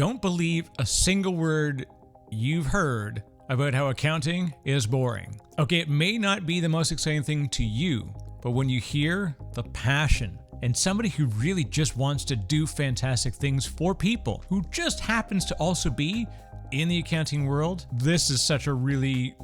don't believe a single word you've heard about how accounting is boring. Okay, it may not be the most exciting thing to you, but when you hear the passion and somebody who really just wants to do fantastic things for people, who just happens to also be in the accounting world, this is such a really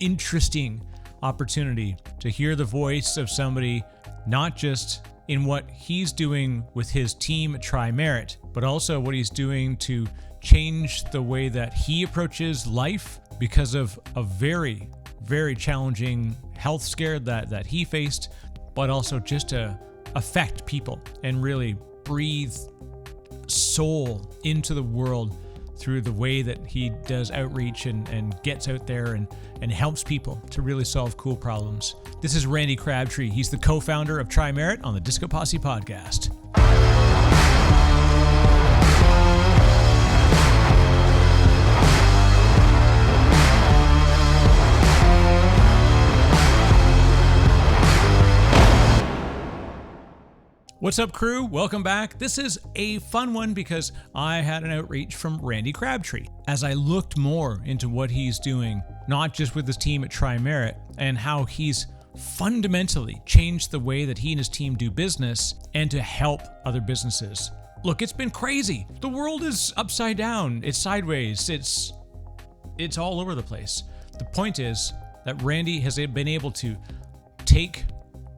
interesting opportunity to hear the voice of somebody, not just in what he's doing with his team at Tri-Merit, but also what he's doing to change the way that he approaches life because of a very, very challenging health scare that he faced, but also just to affect people and really breathe soul into the world through the way that he does outreach and gets out there and helps people to really solve cool problems. This is Randy Crabtree. He's the co-founder of Tri-Merit on the DiscoPosse podcast. What's up, crew? Welcome back. This is a fun one because I had an outreach from Randy Crabtree. As I looked more into what he's doing, not just with his team at Tri-Merit, and how he's fundamentally changed the way that he and his team do business and to help other businesses. Look, it's been crazy. The world is upside down. It's sideways. It's all over the place. The point is that Randy has been able to take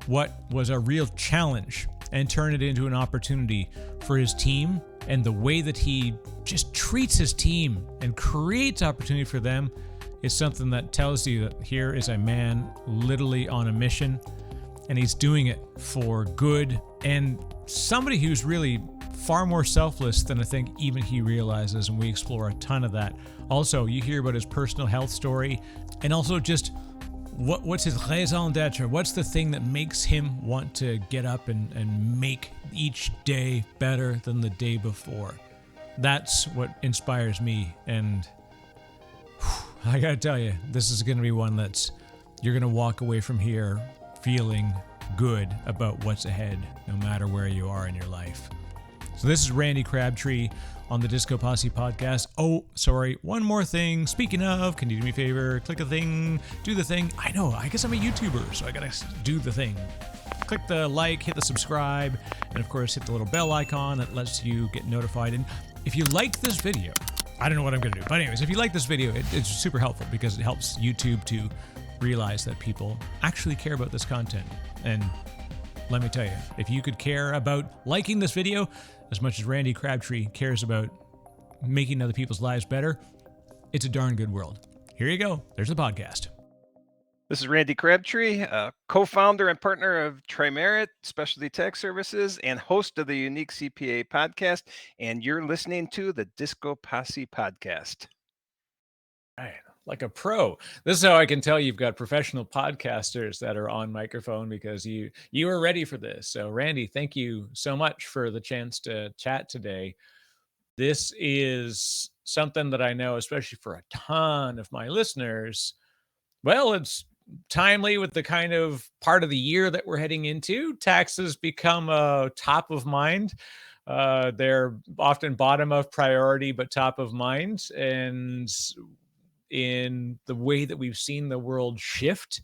what was a real challenge and turn it into an opportunity for his team, and the way that he just treats his team and creates opportunity for them is something that tells you that here is a man literally on a mission, and he's doing it for good, and somebody who's really far more selfless than I think even he realizes, and we explore a ton of that. Also, you hear about his personal health story, and also just what's his raison d'etre? What's the thing that makes him want to get up and make each day better than the day before? That's what inspires me. And I gotta tell you, this is gonna be one that's, you're gonna walk away from here feeling good about what's ahead, no matter where you are in your life. So this is Randy Crabtree on the DiscoPosse podcast. Oh, sorry, one more thing. Speaking of, can you do me a favor? Click a thing, do the thing. I know, I guess I'm a YouTuber, so I gotta do the thing. Click the like, hit the subscribe, and of course hit the little bell icon that lets you get notified. And if you like this video, I don't know what I'm gonna do, but anyways, if you like this video, it's super helpful because it helps YouTube to realize that people actually care about this content. And let me tell you, if you could care about liking this video as much as Randy Crabtree cares about making other people's lives better, it's a darn good world. Here you go. There's the podcast. This is Randy Crabtree, co-founder and partner of Tri-Merit Specialty Tax Services and host of the Unique CPA podcast. And you're listening to the DiscoPosse podcast. Right. Like a pro. This is how I can tell you've got professional podcasters that are on microphone, because you are ready for this. So Randy, thank you so much for the chance to chat today. This is something that I know, especially for a ton of my listeners, well, it's timely with the kind of part of the year that we're heading into. Taxes become top of mind. They're often bottom of priority, but top of mind. And in the way that we've seen the world shift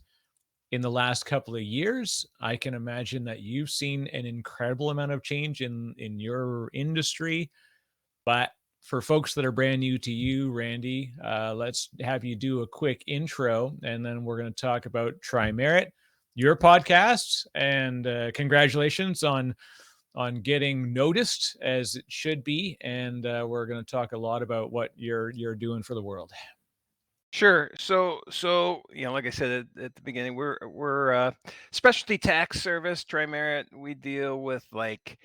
in the last couple of years, I can imagine that you've seen an incredible amount of change in your industry. But for folks that are brand new to you, Randy, let's have you do a quick intro, and then we're going to talk about Tri-Merit, your podcast, and congratulations on getting noticed as it should be. And we're going to talk a lot about what you're doing for the world. Sure. So like I said at the beginning, we're a specialty tax service, Tri-Merit. We deal with like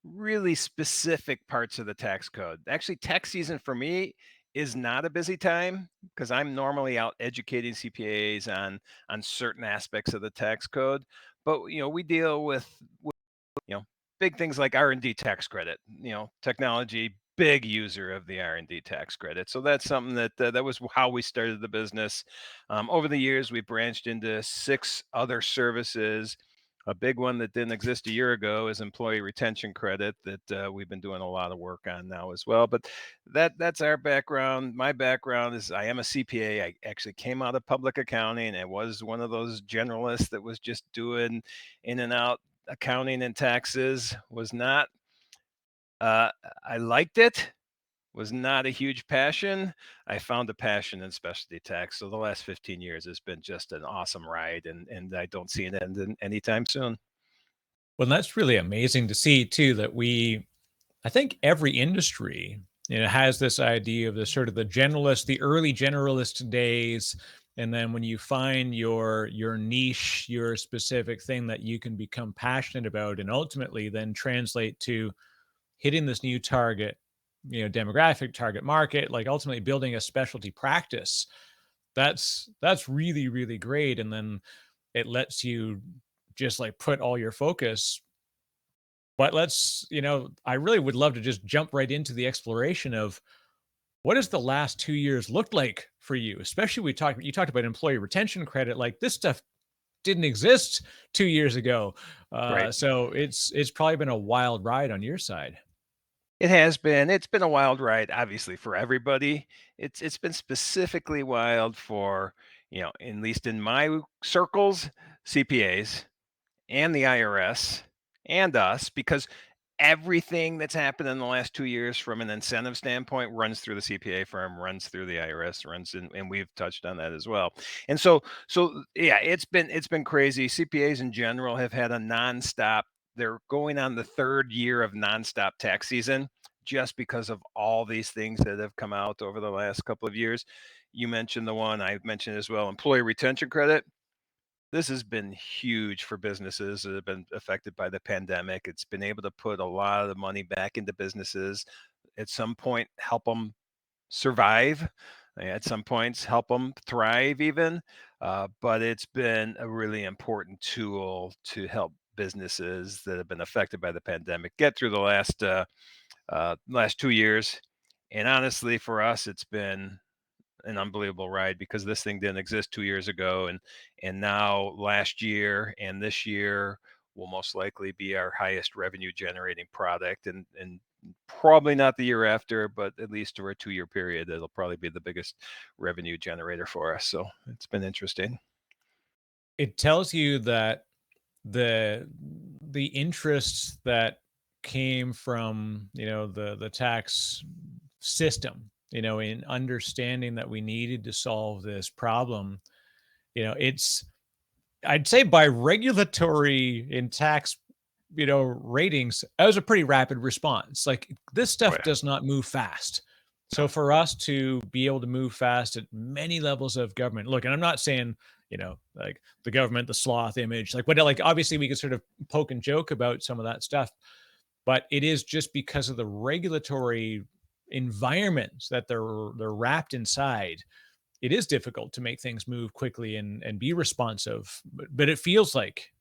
really specific parts of the tax code. Actually, tax season for me is not a busy time because I'm normally out educating CPAs on certain aspects of the tax code. But we deal with big things like R&D tax credit. Technology, big user of the R&D tax credit. So that's something that was how we started the business. Over the years, we branched into 6 other services. A big one that didn't exist a year ago is employee retention credit that we've been doing a lot of work on now as well. But that's our background. My background is I am a CPA. I actually came out of public accounting. I was one of those generalists that was just doing in and out accounting and taxes. Was not uh, I liked it, was not a huge passion. I found a passion in specialty tax. So the last 15 years has been just an awesome ride, and I don't see it ending anytime soon. Well, that's really amazing to see too that I think every industry, has this idea of the sort of the generalist, the early generalist days, and then when you find your niche, your specific thing that you can become passionate about, and ultimately then translate to hitting this new target, demographic target market, like ultimately building a specialty practice. That's really really great, and then it lets you just like put all your focus. But I really would love to just jump right into the exploration of what has the last 2 years looked like for you? Especially you talked about employee retention credit. Like this stuff didn't exist 2 years ago. Right. So it's probably been a wild ride on your side. It has been. It's been a wild ride, obviously, for everybody. It's been specifically wild for, at least in my circles, CPAs and the IRS and us, because everything that's happened in the last 2 years from an incentive standpoint runs through the CPA firm, runs through the IRS, runs in, and we've touched on that as well. And so yeah, it's been crazy. CPAs in general have had a nonstop. They're going on the third year of nonstop tax season just because of all these things that have come out over the last couple of years. You mentioned the one I mentioned as well, employee retention credit. This has been huge for businesses that have been affected by the pandemic. It's been able to put a lot of the money back into businesses, at some point help them survive, at some points help them thrive even. But it's been a really important tool to help businesses that have been affected by the pandemic get through the last 2 years. And honestly, for us, it's been an unbelievable ride because this thing didn't exist 2 years ago, and now last year and this year will most likely be our highest revenue generating product, and probably not the year after, but at least over a 2 year period, it'll probably be the biggest revenue generator for us. So it's been interesting. It tells you that the the interests that came from the tax system, in understanding that we needed to solve this problem. It's I'd say by regulatory in tax, ratings, that was a pretty rapid response. Like this Oh stuff yeah. does not move fast. So No. for us to be able to move fast at many levels of government, look, and I'm not saying, like the government, the sloth image, like what, like obviously we could sort of poke and joke about some of that stuff, but it is just because of the regulatory environments that they're wrapped inside. It is difficult to make things move quickly and be responsive, but it feels like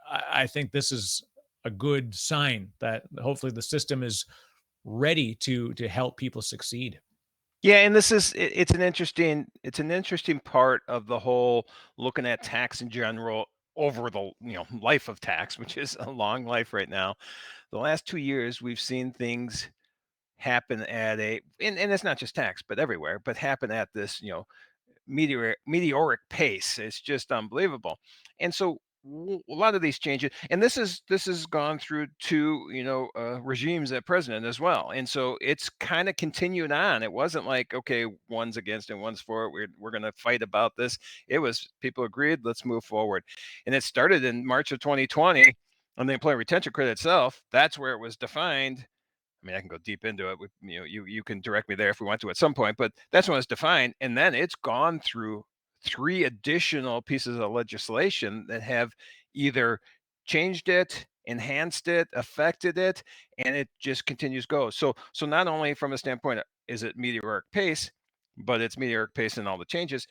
I think this is a good sign that hopefully the system is ready to help people succeed. Yeah, and it's an interesting part of the whole looking at tax in general over the life of tax, which is a long life right now. The last 2 years, we've seen things happen at and it's not just tax, but everywhere, but happen at this meteoric pace. It's just unbelievable. And so a lot of these changes, and this has gone through two regimes at president as well, and so it's kind of continued on. It wasn't like, okay, one's against and one's for it, we're going to fight about this. It was people agreed, let's move forward. And it started in March of 2020 on the employee retention credit itself. That's where it was defined. I mean, I can go deep into it. You can direct me there if we want to at some point, but that's when it's defined, and then it's gone through three additional pieces of legislation that have either changed it, enhanced it, affected it, and it just continues go. So not only from a standpoint is it meteoric pace, but it's meteoric pace in all the changes,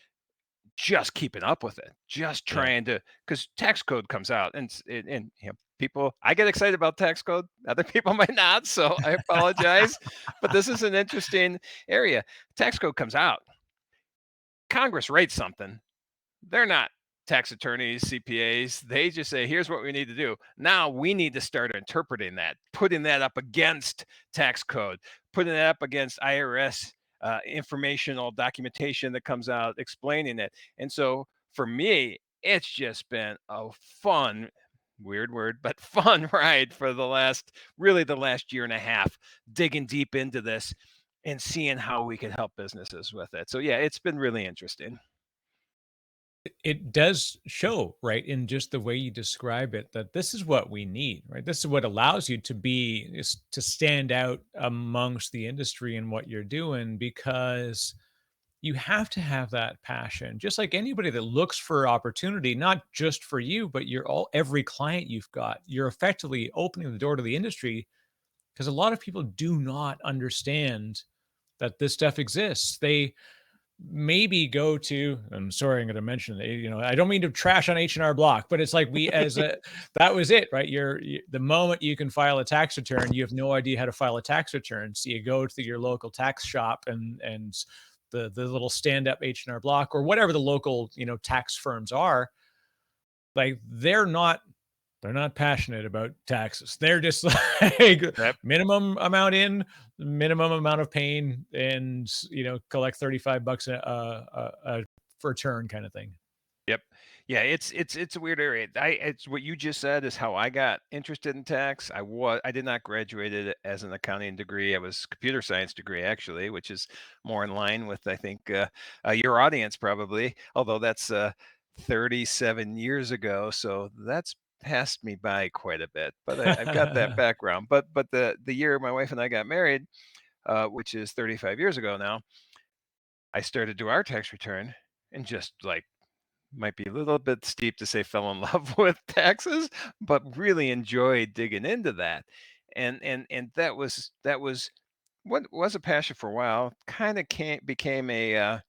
just keeping up with it, just Yeah. trying to, because tax code comes out, and people, I get excited about tax code. Other people might not, so I apologize. But this is an interesting area. Tax code comes out. Congress writes something. They're not tax attorneys, CPAs, they just say, here's what we need to do. Now we need to start interpreting that, putting that up against tax code, putting it up against IRS informational documentation that comes out explaining it. And so for me, it's just been a fun, weird word, but fun ride for the last year and a half, digging deep into this and seeing how we could help businesses with it. So yeah, it's been really interesting. It does show, right, in just the way you describe it, that this is what we need, right? This is what allows you to to stand out amongst the industry and what you're doing, because you have to have that passion. Just like anybody that looks for opportunity, not just for you, but every client you've got, you're effectively opening the door to the industry, because a lot of people do not understand that this stuff exists. They maybe go to, I'm sorry, I'm going to mention it, I don't mean to trash on H&R Block, but it's like that was it, right? The moment you can file a tax return, you have no idea how to file a tax return. So you go to your local tax shop, and the little stand up H&R Block or whatever the local, tax firms are, like they're not passionate about taxes. They're just like Yep. minimum amount in, minimum amount of pain, and collect $35 a return kind of thing. Yep. Yeah, it's a weird area. It's what you just said is how I got interested in tax. I did not graduate it as an accounting degree. I was computer science degree actually, which is more in line with I think your audience probably. Although that's 37 years ago, so that's passed me by quite a bit. But I've got that background. But the year my wife and I got married, which is 35 years ago now, I started to do our tax return and just like might be a little bit steep to say fell in love with taxes, but really enjoyed digging into that. And that was what was a passion for a while. Kind of became a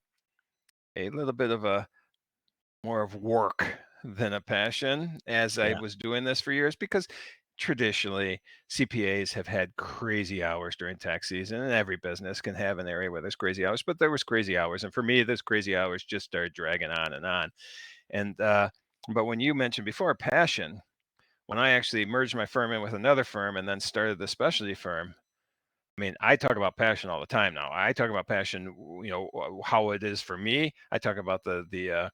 little bit of a more of work than a passion as I Yeah. was doing this for years because traditionally CPAs have had crazy hours during tax season, and every business can have an area where there's crazy hours, but there was crazy hours, and for me those crazy hours just started dragging on and on. And but when you mentioned before passion, when I actually merged my firm in with another firm and then started the specialty firm, I mean, I talk about passion all the time now. I talk about passion, how it is for me. I talk about the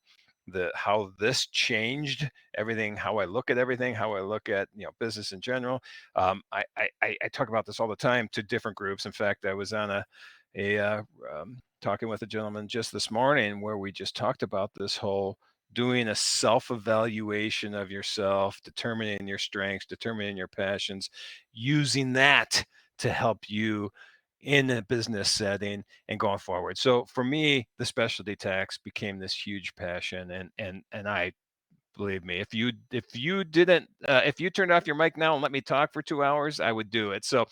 how this changed everything, how I look at everything, how I look at business in general. I talk about this all the time to different groups. In fact, I was on talking with a gentleman just this morning where we just talked about this whole doing a self-evaluation of yourself, determining your strengths, determining your passions, using that to help you in a business setting and going forward. So for me, the specialty tax became this huge passion, and I believe me, if you didn't if you turned off your mic now and let me talk for 2 hours, I would do it. So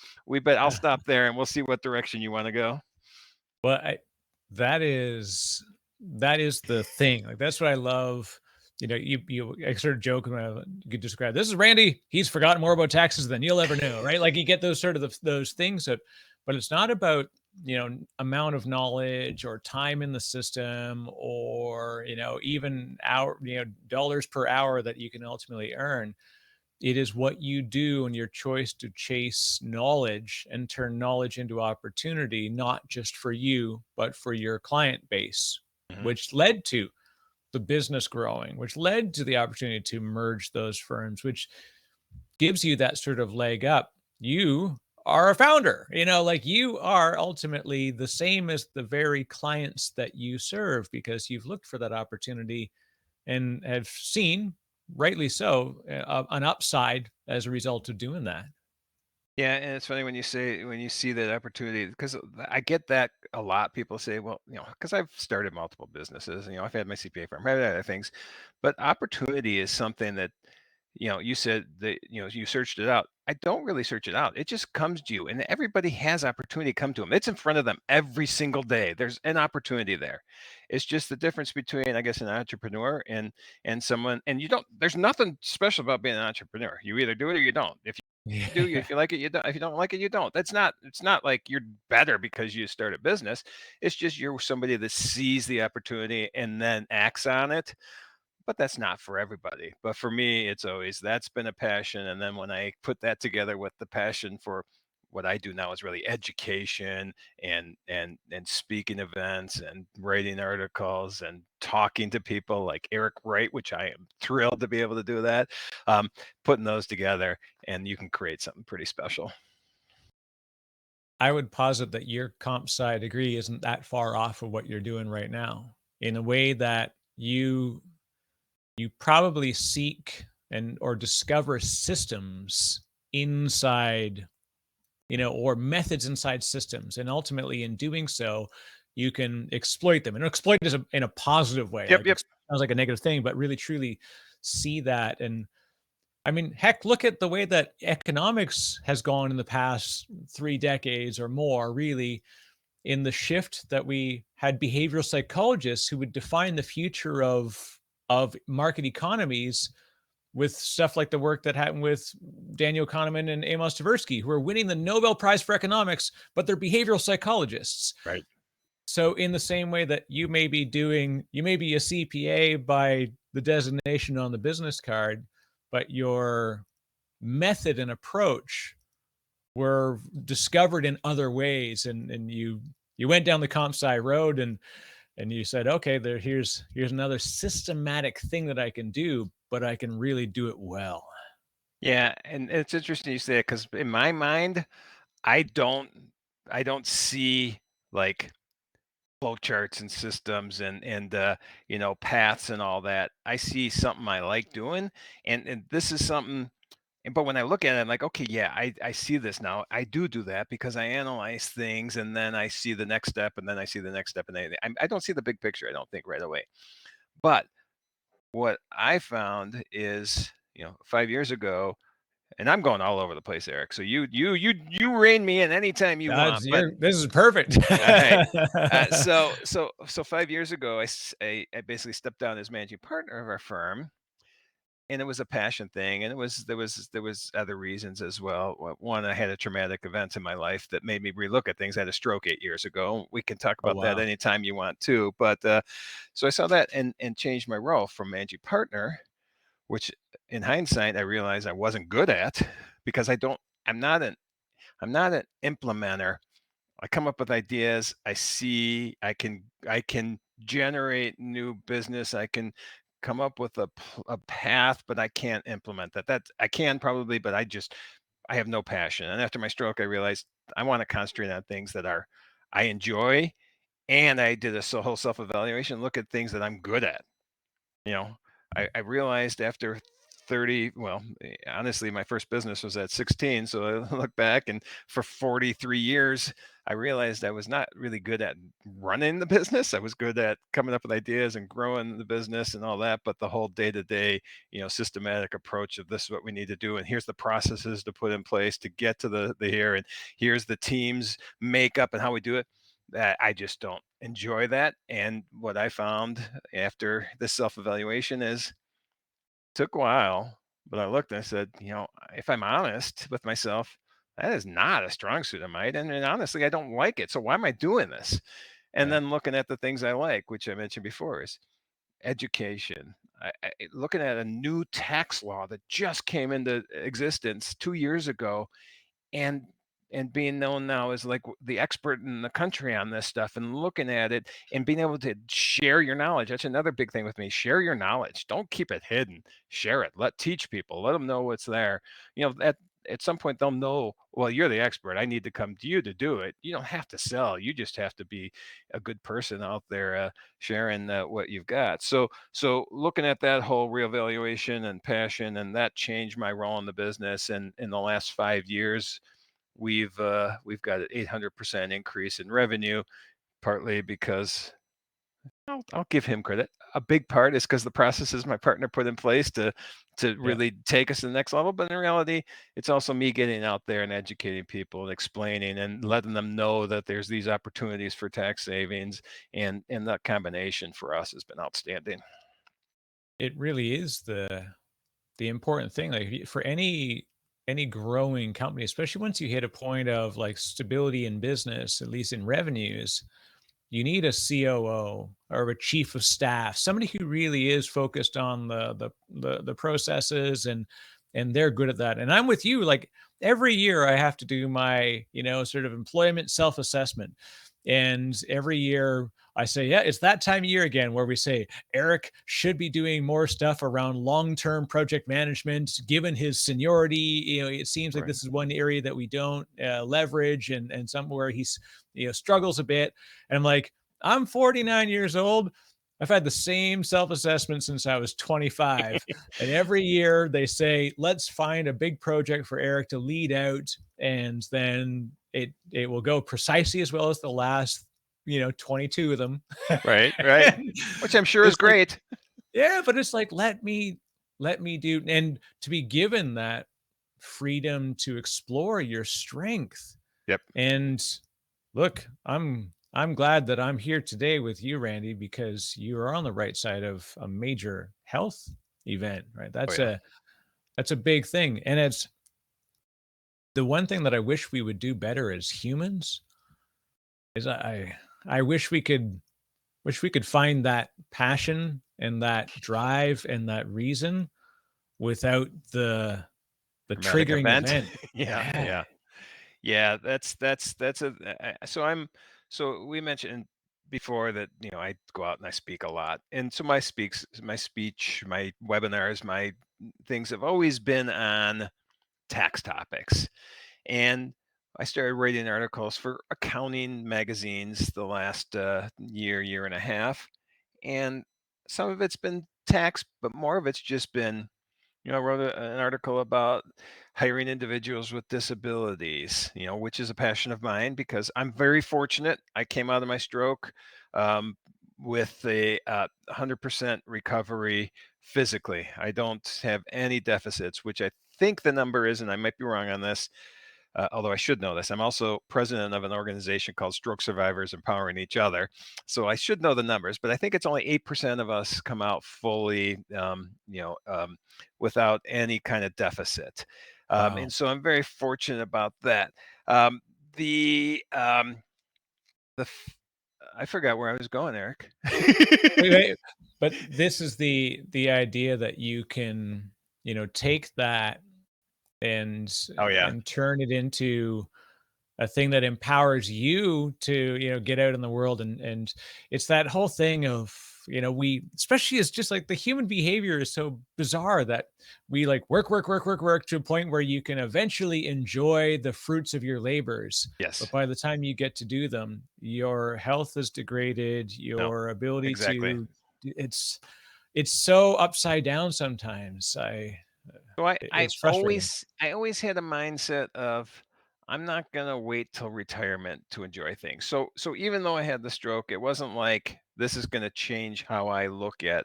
I'll stop there and we'll see what direction you want to go. Well, that is that is the thing. Like that's what I love. I sort of joke when you could describe this is Randy. He's forgotten more about taxes than you'll ever know, right? Like you get those sort of those things that, but it's not about amount of knowledge or time in the system or even dollars per hour that you can ultimately earn. It is what you do and your choice to chase knowledge and turn knowledge into opportunity, not just for you, but for your client base, Mhm. which led to the business growing, which led to the opportunity to merge those firms, which gives you that sort of leg up. You are a founder, like you are ultimately the same as the very clients that you serve because you've looked for that opportunity and have seen, rightly so, an upside as a result of doing that. Yeah, and it's funny when you see that opportunity because I get that a lot. People say, well, because I've started multiple businesses, I've had my CPA firm, I've had other things, but opportunity is something that you said that you searched it out. I don't really search it out. It just comes to you, and everybody has opportunity come to them. It's in front of them every single day. There's an opportunity there. It's just the difference between, I guess, an entrepreneur and someone. And you don't. There's nothing special about being an entrepreneur. You either do it or you don't. If you do, Yeah. if you like it, you don't. If you don't like it, you don't. That's not. It's not like you're better because you start a business. It's just you're somebody that sees the opportunity and then acts on it. but that's not for everybody. But for me, it's always that's been a passion. And then when I put that together with the passion for what I do now is really education and speaking events and writing articles and talking to people like Eric Wright, which I am thrilled to be able to do that. Um, Putting those together, and you can create something pretty special. I would posit that your comp sci degree isn't that far off of what you're doing right now in a way that you probably seek and or discover systems inside, or methods inside systems, and ultimately in doing so you can exploit them, and exploit is in a positive way. Yep, Like, yep. it sounds like a negative thing, but really truly see that. And I mean, heck, look at the way that economics has gone in the past 3 decades or more, really, in the shift that we had behavioral psychologists who would define the future of market economies with stuff like the work that happened with Daniel Kahneman and Amos Tversky, who are winning the Nobel Prize for economics, but they're behavioral psychologists. Right. So, in the same way that you may be a CPA by the designation on the business card, but your method and approach were discovered in other ways, and you went down the comp sci road, and you said, okay, here's another systematic thing that I can do, but I can really do it well. Yeah, and it's interesting you say it because in my mind, I don't I don't see like flow charts and systems and paths and all that. I see something I like doing, and this is something. But when I look at it, I'm like, okay, yeah, I see this now. I do that because I analyze things, and then I see the next step, and then I see the next step, and I don't see the big picture. I don't think right away. But what I found is, 5 years ago, and I'm going all over the place, Eric. So you rein me in anytime you want. But This is perfect. all right. So 5 years ago, I basically stepped down as managing partner of our firm, and it was a passion thing, and there was other reasons as well. One, I had a traumatic event in my life that made me relook at things. I had a stroke 8 years ago. We can talk Oh, about that wow. anytime you want to. But so I saw that and changed my role from managing partner, which in hindsight I realized I wasn't good at because I don't. I'm not an implementer. I come up with ideas. I see I can generate new business. I can come up with a path, but I can't implement that. That I can probably, but I have no passion. And after my stroke, I realized I want to concentrate on things that are I enjoy. And I did a whole self evaluation, look at things that I'm good at. You know, I realized after 30, well, honestly, my first business was at 16. So I look back, and for 43 years, I realized I was not really good at running the business. I was good at coming up with ideas and growing the business and all that. But the whole day to day, systematic approach of this is what we need to do. And here's the processes to put in place to get to the here. And here's the team's makeup and how we do it, that I just don't enjoy that. And what I found after this self-evaluation is took a while, but I looked and I said, if I'm honest with myself, that is not a strong suit of mine. And honestly, I don't like it. So why am I doing this? And Yeah. then looking at the things I like, which I mentioned before, is education. Looking at a new tax law that just came into existence 2 years ago, and being known now as like the expert in the country on this stuff, and looking at it and being able to share your knowledge. That's another big thing with me. Share your knowledge. Don't keep it hidden. Share it. Teach people. Let them know what's there. At some point they'll know, well, you're the expert. I need to come to you to do it. You don't have to sell. You just have to be a good person out there, sharing what you've got. So looking at that whole reevaluation and passion, and that changed my role in the business. And in the last 5 years, we've got an 800% increase in revenue, partly because I'll give him credit. A big part is because the processes my partner put in place to Yeah. really take us to the next level. But in reality, it's also me getting out there and educating people and explaining and letting them know that there's these opportunities for tax savings, and that combination for us has been outstanding. It really is the important thing. Like, for any growing company, especially once you hit a point of like stability in business, at least in revenues, you need a COO or a chief of staff, somebody who really is focused on the processes, and they're good at that. And I'm with you. Like every year, I have to do my sort of employment self assessment, and every year I say, yeah, it's that time of year again where we say Eric should be doing more stuff around long-term project management, given his seniority. It seems like Right. this is one area that we don't leverage, and somewhere he's struggles a bit. And I'm like, I'm 49 years old. I've had the same self-assessment since I was 25. And every year they say, let's find a big project for Eric to lead out. And then it will go precisely as well as the last, 22 of them. Right, right. And Which I'm sure is it's like, great. yeah, but it's like, let me do, and to be given that freedom to explore your strength. Yep. And look, I'm glad that I'm here today with you, Randy, because you are on the right side of a major health event, right? Oh That's yeah. a big thing. And it's the one thing that I wish we would do better as humans is I wish we could find that passion and that drive and that reason without the Dramatic triggering event. event. Yeah, Yeah. yeah. Yeah, that's a so so we mentioned before that, I go out and I speak a lot. And so my speech, my webinars, my things have always been on tax topics. And I started writing articles for accounting magazines the last year and a half. And some of it's been tax, but more of it's just been, I wrote an article about hiring individuals with disabilities, which is a passion of mine because I'm very fortunate. I came out of my stroke um, with a 100% recovery physically. I don't have any deficits, which I think the number is, and I might be wrong on this, although I should know this. I'm also president of an organization called Stroke Survivors Empowering Each Other. So I should know the numbers, but I think it's only 8% of us come out fully, without any kind of deficit. And Wow. so I'm very fortunate about that. Um, the, um, the, f- I forgot where I was going, Eric. Wait, wait, but this is the idea that you can, take that and Oh yeah. and turn it into a thing that empowers you to get out in the world, and it's that whole thing of we, especially, it's just like the human behavior is so bizarre that we like work work work work work to a point where you can eventually enjoy the fruits of your labors, but Yes. by the time you get to do them, your health is degraded, No. your ability Exactly. to it's so upside down sometimes. So It's frustrating. I always had a mindset of I'm not gonna wait till retirement to enjoy things. So even though I had the stroke, it wasn't like this is gonna change how I look at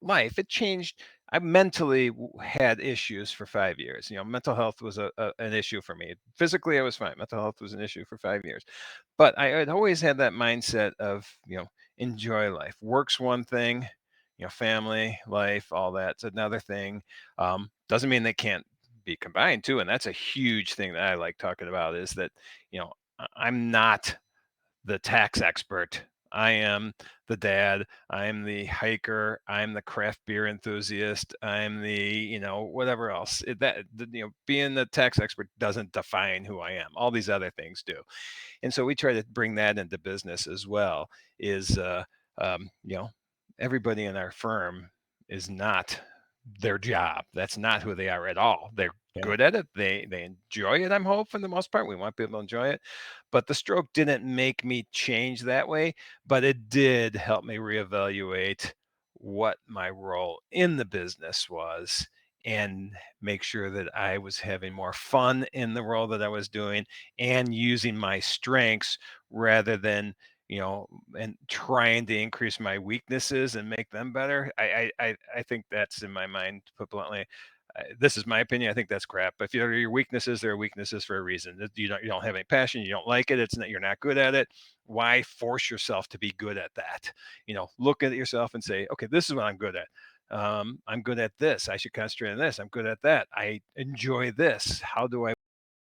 life. It changed. I mentally had issues for 5 years. Mental health was an issue for me. Physically, I was fine. Mental health was an issue for 5 years. But I had always had that mindset of, enjoy life. Work's one thing, family, life, all that's another thing. Doesn't mean they can't be combined too. And that's a huge thing that I like talking about is that, I'm not the tax expert. I am the dad. I'm the hiker. I'm the craft beer enthusiast. I'm the, whatever else. Being the tax expert doesn't define who I am. All these other things do. And so we try to bring that into business as well. Is um, you know everybody in our firm is not their job. That's not who they are at all. They're Yeah. good at it. They enjoy it. I'm hoping for the most part. We want people to enjoy it. But the stroke didn't make me change that way. But it did help me reevaluate what my role in the business was and make sure that I was having more fun in the role that I was doing and using my strengths rather than and trying to increase my weaknesses and make them better. I think that's in my mind, to put bluntly. This is my opinion. I think that's crap. If you're your weaknesses, they're weaknesses for a reason. You don't have any passion. You don't like it. It's not, you're not good at it. Why force yourself to be good at that? Look at yourself and say, okay, this is what I'm good at. I'm good at this. I should concentrate on this. I'm good at that. I enjoy this. How do I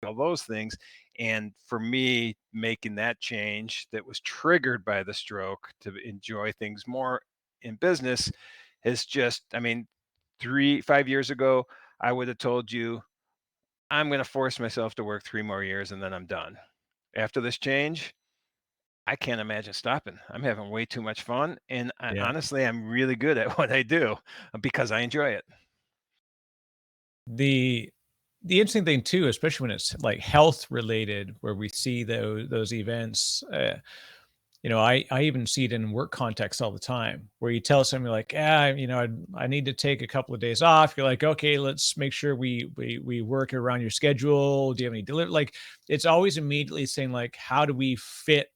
all those things. And for me, making that change that was triggered by the stroke to enjoy things more in business has just, I mean, 5 years ago, I would have told you, I'm going to force myself to work 3 more years and then I'm done. After this change, I can't imagine stopping. I'm having way too much fun. And Yeah. honestly, I'm really good at what I do because I enjoy it. The the interesting thing too, especially when it's like health related, where we see those events, I even see it in work context all the time, where you tell somebody like, I need to take a couple of days off. You're like, okay, let's make sure we work around your schedule. Do you have any deliver? Like, it's always immediately saying like, how do we fit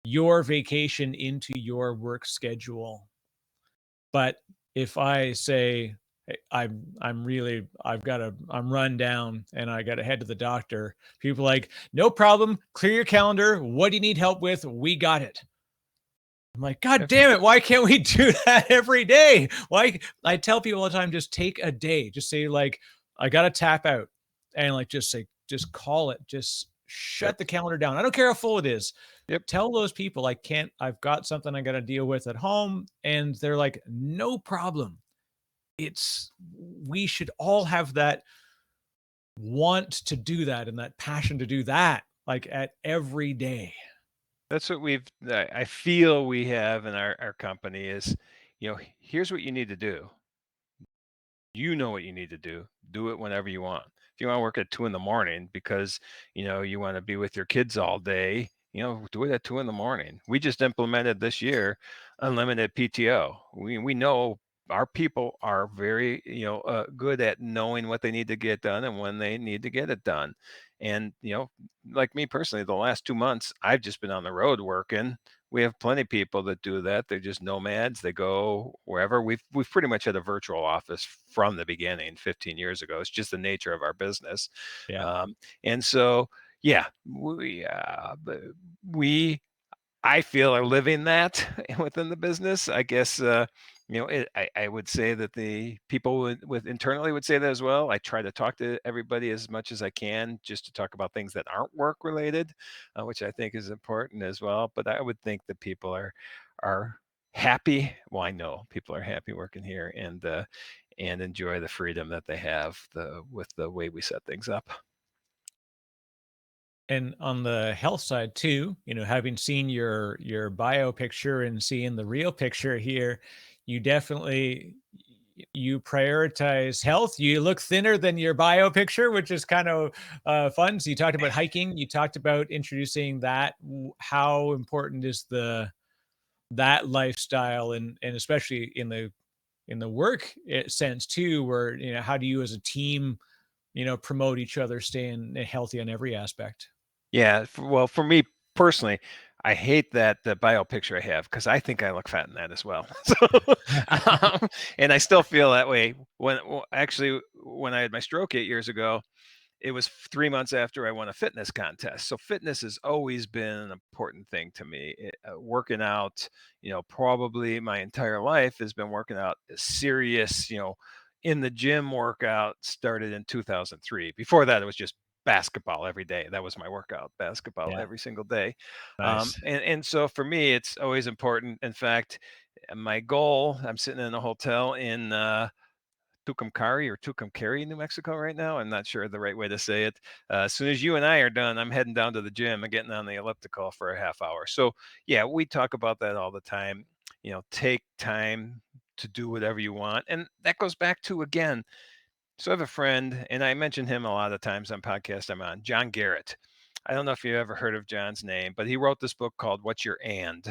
your vacation into your work schedule? But if I say, "Hey, I'm run down and I got to head to the doctor," people are like, no problem, clear your calendar. What do you need help with? We got it. I'm like, God If- damn it. Why can't we do that every day? Why? I tell people all the time, just take a day. Just say, like, I got to tap out, and like, just say, just call it. Just Yep. shut the calendar down. I don't care how full it is. Yep. Tell those people, I can't, I've got something I got to deal with at home. And they're like, no problem. We should all have that want to do that and that passion to do that, like at every day. That's what I feel we have in our company is, here's what you need to do. You know what you need to do. Do it whenever you want. If you want to work at 2 in the morning because you want to be with your kids all day, do it at 2 in the morning. We just implemented this year unlimited PTO. We know our people are very good at knowing what they need to get done and when they need to get it done. And like me personally, the last 2 months I've just been on the road working. We have plenty of people that do that. They're just nomads. They go wherever. We've pretty much had a virtual office from the beginning, 15 years ago. It's just the nature of our business, Yeah. and so yeah, we I feel are living that within the business. I guess I would say that the people with internally would say that as well. I try to talk to everybody as much as I can, just to talk about things that aren't work related, which I think is important as well. But I would think that people are happy. Well, I know people are happy working here and enjoy the freedom that they have with the way we set things up. And on the health side too, having seen your bio picture and seeing the real picture here, you definitely you prioritize health. You look thinner than your bio picture, which is kind of fun. So you talked about hiking. You talked about introducing that. How important is the that lifestyle, and especially in the work sense too, where how do you as a team promote each other staying healthy on every aspect? Yeah, well, for me personally, I hate that the bio picture I have because I think I look fat in that as well. So, and I still feel that way. Actually, when I had my stroke 8 years ago, it was 3 months after I won a fitness contest. So fitness has always been an important thing to me. Working out, probably my entire life has been working out. Serious, in the gym workout started in 2003. Before that, it was just basketball every day. That was my workout, basketball Yeah, every single day. nice. And so for me, it's always important. In fact, my goal, I'm sitting in a hotel in Tucumcari or Tucumcari, New Mexico right now. I'm not sure the right way to say it. As soon as you and I are done, I'm heading down to the gym and getting on the elliptical for a half hour. So yeah, we talk about that all the time. Take time to do whatever you want. And that goes back to, again, so I have a friend, and I mention him a lot of times on podcasts I'm on, John Garrett. I don't know if you ever heard of John's name, but he wrote this book called What's Your And?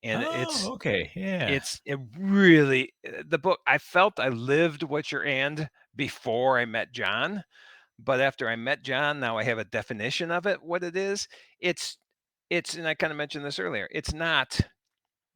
And Oh, okay. Yeah. it really the book, I felt I lived What Your And before I met John, but after I met John, now I have a definition of it, what it is. It's and I kind of mentioned this earlier. It's not,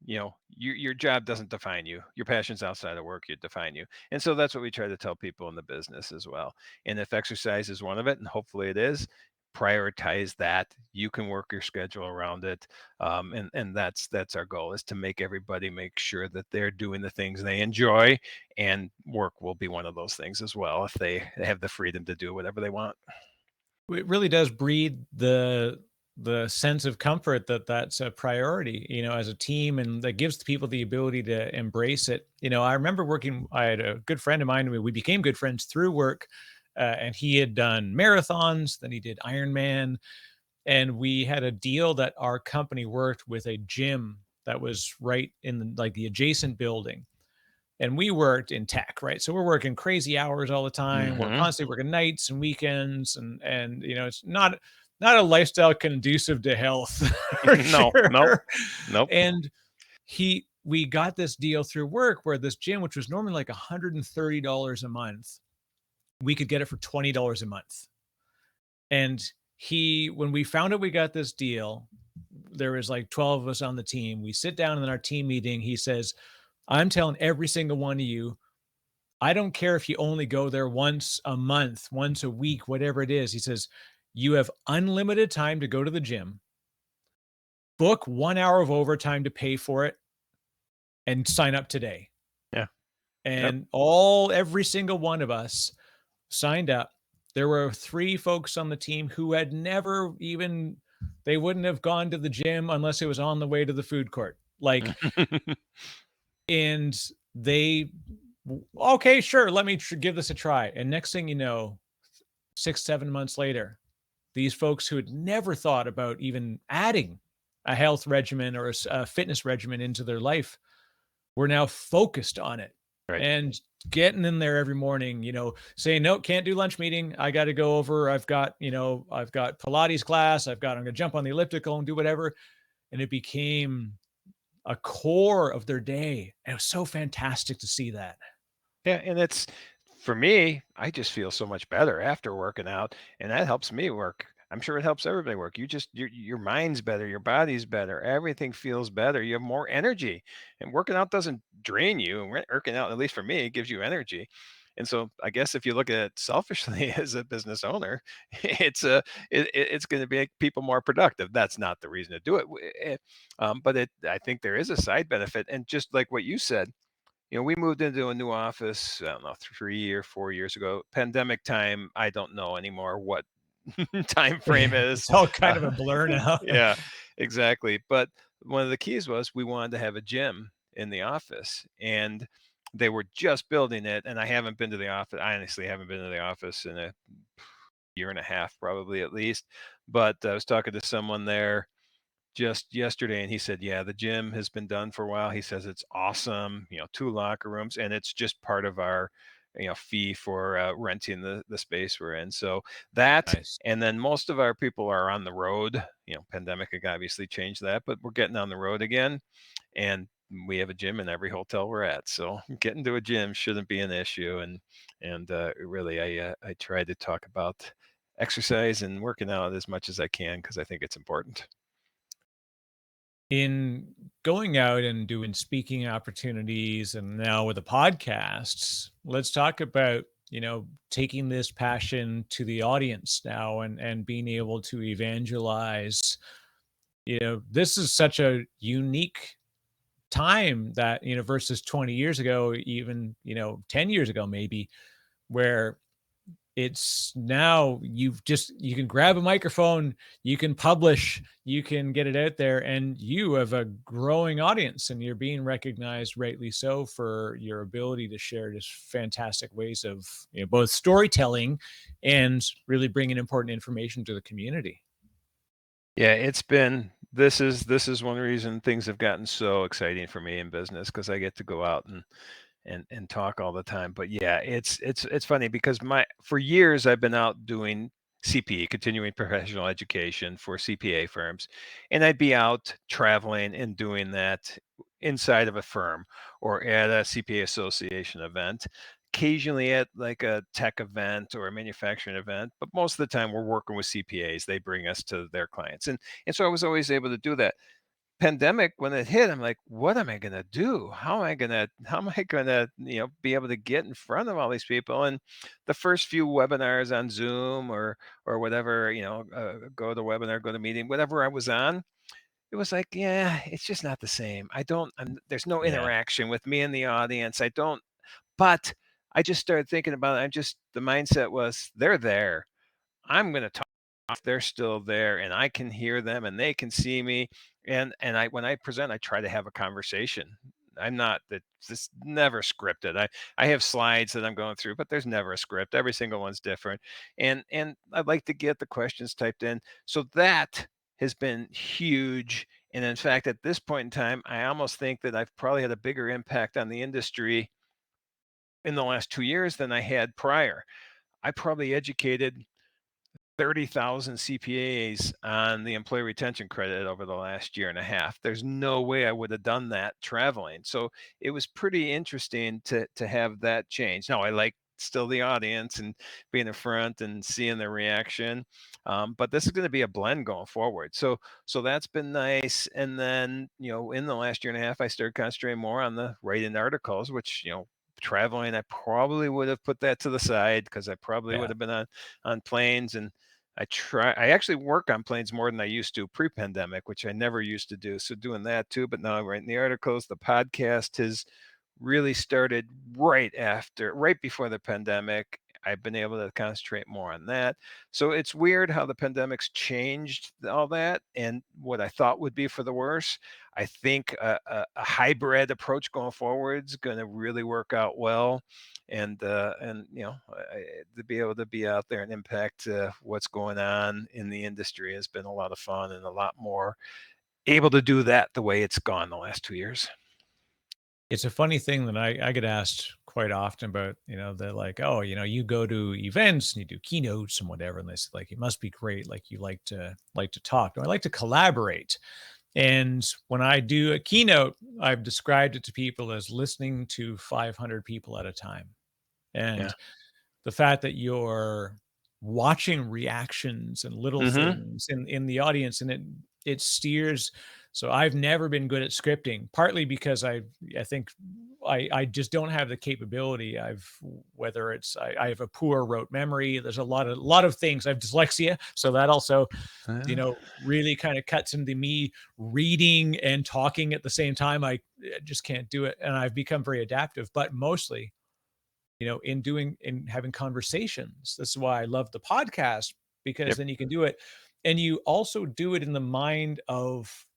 your job doesn't define you. Your passions outside of work you define you. And so that's what we try to tell people in the business as well. And if exercise is one of it, and hopefully it is, prioritize that. You can work your schedule around it. And that's our goal, is to make everybody make sure that they're doing the things they enjoy, and work will be one of those things as well if they have the freedom to do whatever they want. It really does breed the sense of comfort that that's a priority, as a team, and that gives the people the ability to embrace it. I remember working. I had a good friend of mine. We became good friends through work, and he had done marathons. Then he did Ironman, and we had a deal that our company worked with a gym that was right in like the adjacent building, and we worked in tech, right? So we're working crazy hours all the time. We're Hmm. constantly working nights and weekends, and it's not a lifestyle conducive to health for No, nope, sure. nope. And he we got this deal through work where this gym, which was normally like $130 a month, we could get it for $20 a month. And when we found out we got this deal, there was like 12 of us on the team. We sit down in our team meeting. He says, I'm telling every single one of you, I don't care if you only go there once a month, once a week, whatever it is. He says, you have unlimited time to go to the gym, book 1 hour of overtime to pay for it, and sign up today. Yeah. Yep. And every single one of us signed up. There were 3 folks on the team who had never even, they wouldn't have gone to the gym unless it was on the way to the food court. Like, and they, okay, sure, let me give this a try. And next thing you know, 6, 7 months later, these folks who had never thought about even adding a health regimen or a fitness regimen into their life were now focused on it Right. and getting in there every morning, saying, no, can't do lunch meeting. I got to go over. I've got Pilates class. I'm going to jump on the elliptical and do whatever. And it became a core of their day. And it was so fantastic to see that. Yeah, and it's for me, I just feel so much better after working out, and that helps me work. I'm sure it helps everybody work. Your mind's better, your body's better, everything feels better. You have more energy, and working out doesn't drain you. And working out, at least for me, it gives you energy. And so, I guess if you look at it selfishly as a business owner, it's going to make people more productive. That's not the reason to do it, but I think there is a side benefit, and just like what you said, we moved into a new office, I don't know, 3 or 4 years ago. Pandemic time, I don't know anymore what time frame is. It's all kind of a Uh, blur now. yeah, exactly. But one of the keys was we wanted to have a gym in the office, and they were just building it. And I haven't been to the office. I honestly haven't been to the office in a year and a half, probably at least. But I was talking to someone there just yesterday, and he said, yeah, the gym has been done for a while. He says it's awesome, 2 locker rooms, and it's just part of our fee for renting the space we're in. So that, Nice. and then most of our people are on the road. Pandemic had obviously changed that, but we're getting on the road again, and we have a gym in every hotel we're at, so getting to a gym shouldn't be an issue. And really, I try to talk about exercise and working out as much as I can because I think it's important. In going out and doing speaking opportunities and now with the podcasts, let's talk about, taking this passion to the audience now and being able to evangelize. This is such a unique time that, versus 20 years ago, even, 10 years ago, maybe, where it's now you can grab a microphone, you can publish, you can get it out there, and you have a growing audience, and you're being recognized, rightly so, for your ability to share just fantastic ways of, both storytelling and really bringing important information to the community. Yeah, this is one reason things have gotten so exciting for me in business because I get to go out and talk all the time. But yeah, it's funny because my for years I've been out doing CPE, continuing professional education for CPA firms, and I'd be out traveling and doing that inside of a firm or at a CPA association event. Occasionally at like a tech event or a manufacturing event, but most of the time we're working with CPAs. They bring us to their clients, and so I was always able to do that. Pandemic, when it hit, I'm like, what am I gonna do? How am I gonna be able to get in front of all these people? And the first few webinars on Zoom or whatever, go to webinar, go to meeting, whatever I was on, it was like, yeah, it's just not the same. There's no Yeah. interaction with me and the audience. I don't, but I just started thinking about it. The mindset was, they're there. I'm gonna talk. they're still there and I can hear them and they can see me. And when I present, I try to have a conversation. I'm not that This never scripted. I have slides that I'm going through, but there's never a script. Every single one's different. And I'd like to get the questions typed in. So that has been huge. And in fact, at this point in time, I almost think that I've probably had a bigger impact on the industry in the last 2 years than I had prior. I probably educated 30,000 CPAs on the employee retention credit over the last year and a half. There's no way I would have done that traveling. So it was pretty interesting to have that change. Now I like still the audience and being in front and seeing the reaction, but this is going to be a blend going forward. So that's been nice. And then in the last year and a half, I started concentrating more on the writing articles, which traveling, I probably would have put that to the side because I probably would Yeah. have been on planes. And I actually work on planes more than I used to pre-pandemic, which I never used to do. So doing that too, but now I'm writing the articles. The podcast has really started right before the pandemic. I've been able to concentrate more on that. So it's weird how the pandemic's changed all that and what I thought would be for the worse. I think a hybrid approach going forward is going to really work out well, and to be able to be out there and impact what's going on in the industry has been a lot of fun and a lot more able to do that the way it's gone the last 2 years. It's a funny thing that I get asked quite often about, they're like, oh, you go to events and you do keynotes and whatever. And they say, like, it must be great. Like you like to talk. No, I like to collaborate. And when I do a keynote, I've described it to people as listening to 500 people at a time. Yeah. And the fact that you're watching reactions and little Hmm. things in the audience, and it steers. So I've never been good at scripting, partly because I think I just don't have the capability. Whether it's I have a poor rote memory. There's a lot of things. I have dyslexia, so that also really kind of cuts into me reading and talking at the same time. I just can't do it, and I've become very adaptive, but mostly in having conversations. This is why I love the podcast, because Yep. then you can do it. And you also do it in the mind of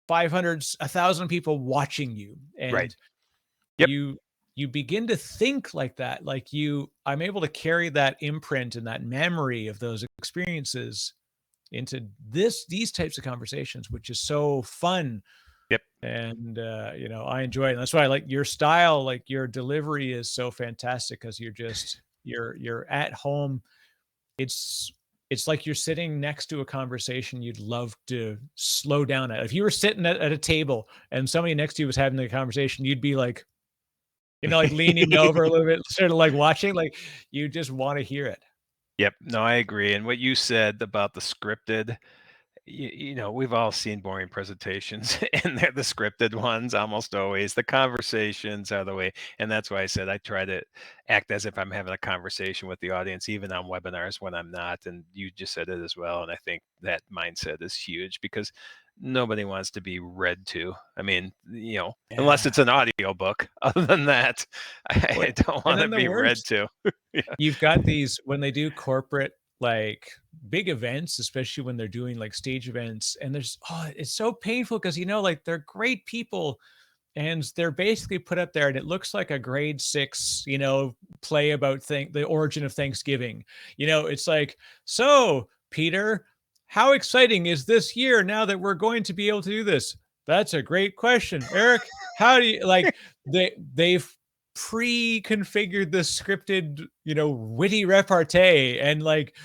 500, 1,000 people watching you. Right. And Yep. you begin to think like that. I'm able to carry that imprint and that memory of those experiences into these types of conversations, which is so fun. Yep. And I enjoy it. And that's why I like your style. Like your delivery is so fantastic, because you're at home. It's like you're sitting next to a conversation you'd love to slow down at. If you were sitting at a table and somebody next to you was having the conversation, you'd be like, like leaning over a little bit, sort of like watching, like you just want to hear it. Yep. No, I agree. And what you said about the scripted, we've all seen boring presentations and they're the scripted ones almost always. The conversations are the way. And that's why I said I try to act as if I'm having a conversation with the audience, even on webinars when I'm not. And you just said it as well. And I think that mindset is huge because nobody wants to be read to. I mean, unless Yeah. it's an audio book. Other than that, What I don't and want to then the be read worst, to. Yeah. you've got these when they do corporate, like, big events, especially when they're doing, like, stage events, and it's so painful because, like, they're great people, and they're basically put up there, and it looks like a grade 6, play about the origin of Thanksgiving. It's like, "So, Peter, how exciting is this year now that we're going to be able to do this?" "That's a great question. Eric, how do you," like, they've pre-configured this scripted, witty repartee, and, like,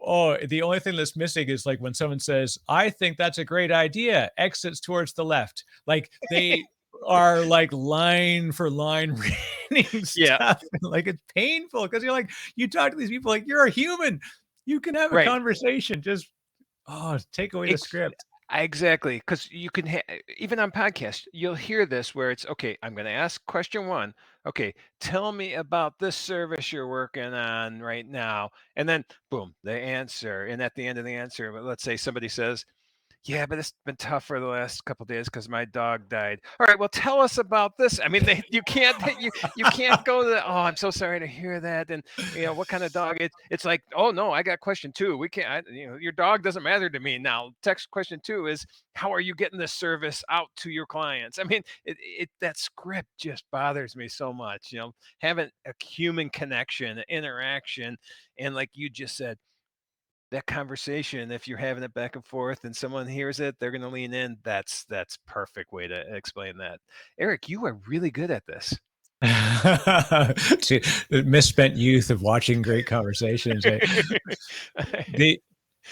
oh, the only thing that's missing is, like, when someone says, "I think that's a great idea, exits towards the left." Like, they are, like, line for line reading Yeah. stuff, and, like, it's painful because you're like, you talk to these people like, "You're a human. You can have a Right. conversation. Just, take away the Ex script." Exactly, because you can even on podcasts, you'll hear this where it's, "Okay, I'm gonna ask question 1. Okay, tell me about this service you're working on right now." And then boom, the answer, and at the end of the answer, let's say somebody says, Yeah, but it's been tough for the last couple days because my dog died. All right, well, tell us about this. I mean, you can't you can't go to the, oh, I'm so sorry to hear that. And what kind of dog? It's like, oh no, I got question two. We can't. Your dog doesn't matter to me now. Text question two is, how are you getting this service out to your clients? I mean, that script just bothers me so much. Having a human connection, interaction, and like you just said, that conversation, if you're having it back and forth and someone hears it, they're going to lean in. That's perfect way to explain that. Eric, you are really good at this. To the misspent youth of watching great conversations. The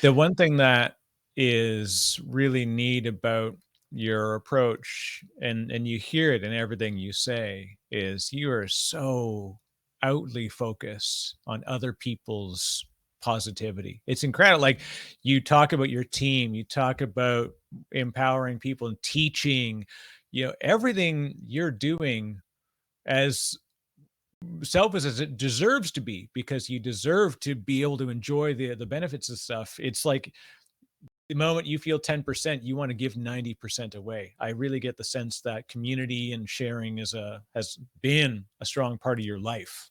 the one thing that is really neat about your approach, and you hear it in everything you say, is you are so outly focused on other people's positivity. It's incredible. Like, you talk about your team, you talk about empowering people and teaching, everything you're doing as selfish as it deserves to be, because you deserve to be able to enjoy the benefits of stuff. It's like the moment you feel 10%, you want to give 90% away. I really get the sense that community and sharing has been a strong part of your life.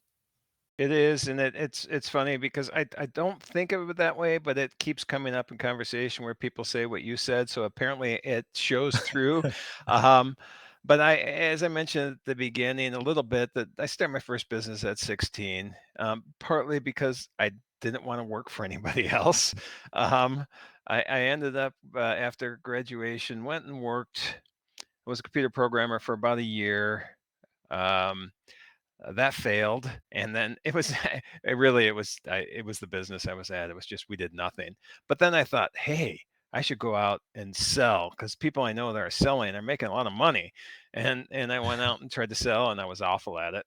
It is, and it's funny because I don't think of it that way, but it keeps coming up in conversation where people say what you said, so apparently it shows through. Um, but as I mentioned at the beginning a little bit, that I started my first business at 16, partly because I didn't want to work for anybody else. Um, I ended up after graduation, went and worked. Was a computer programmer for about a year. Um, that failed, and then it was it was the business I was at. It was just, we did nothing. But then I thought, hey, I should go out and sell, because people I know that are selling are making a lot of money. And I went out and tried to sell, and I was awful at it,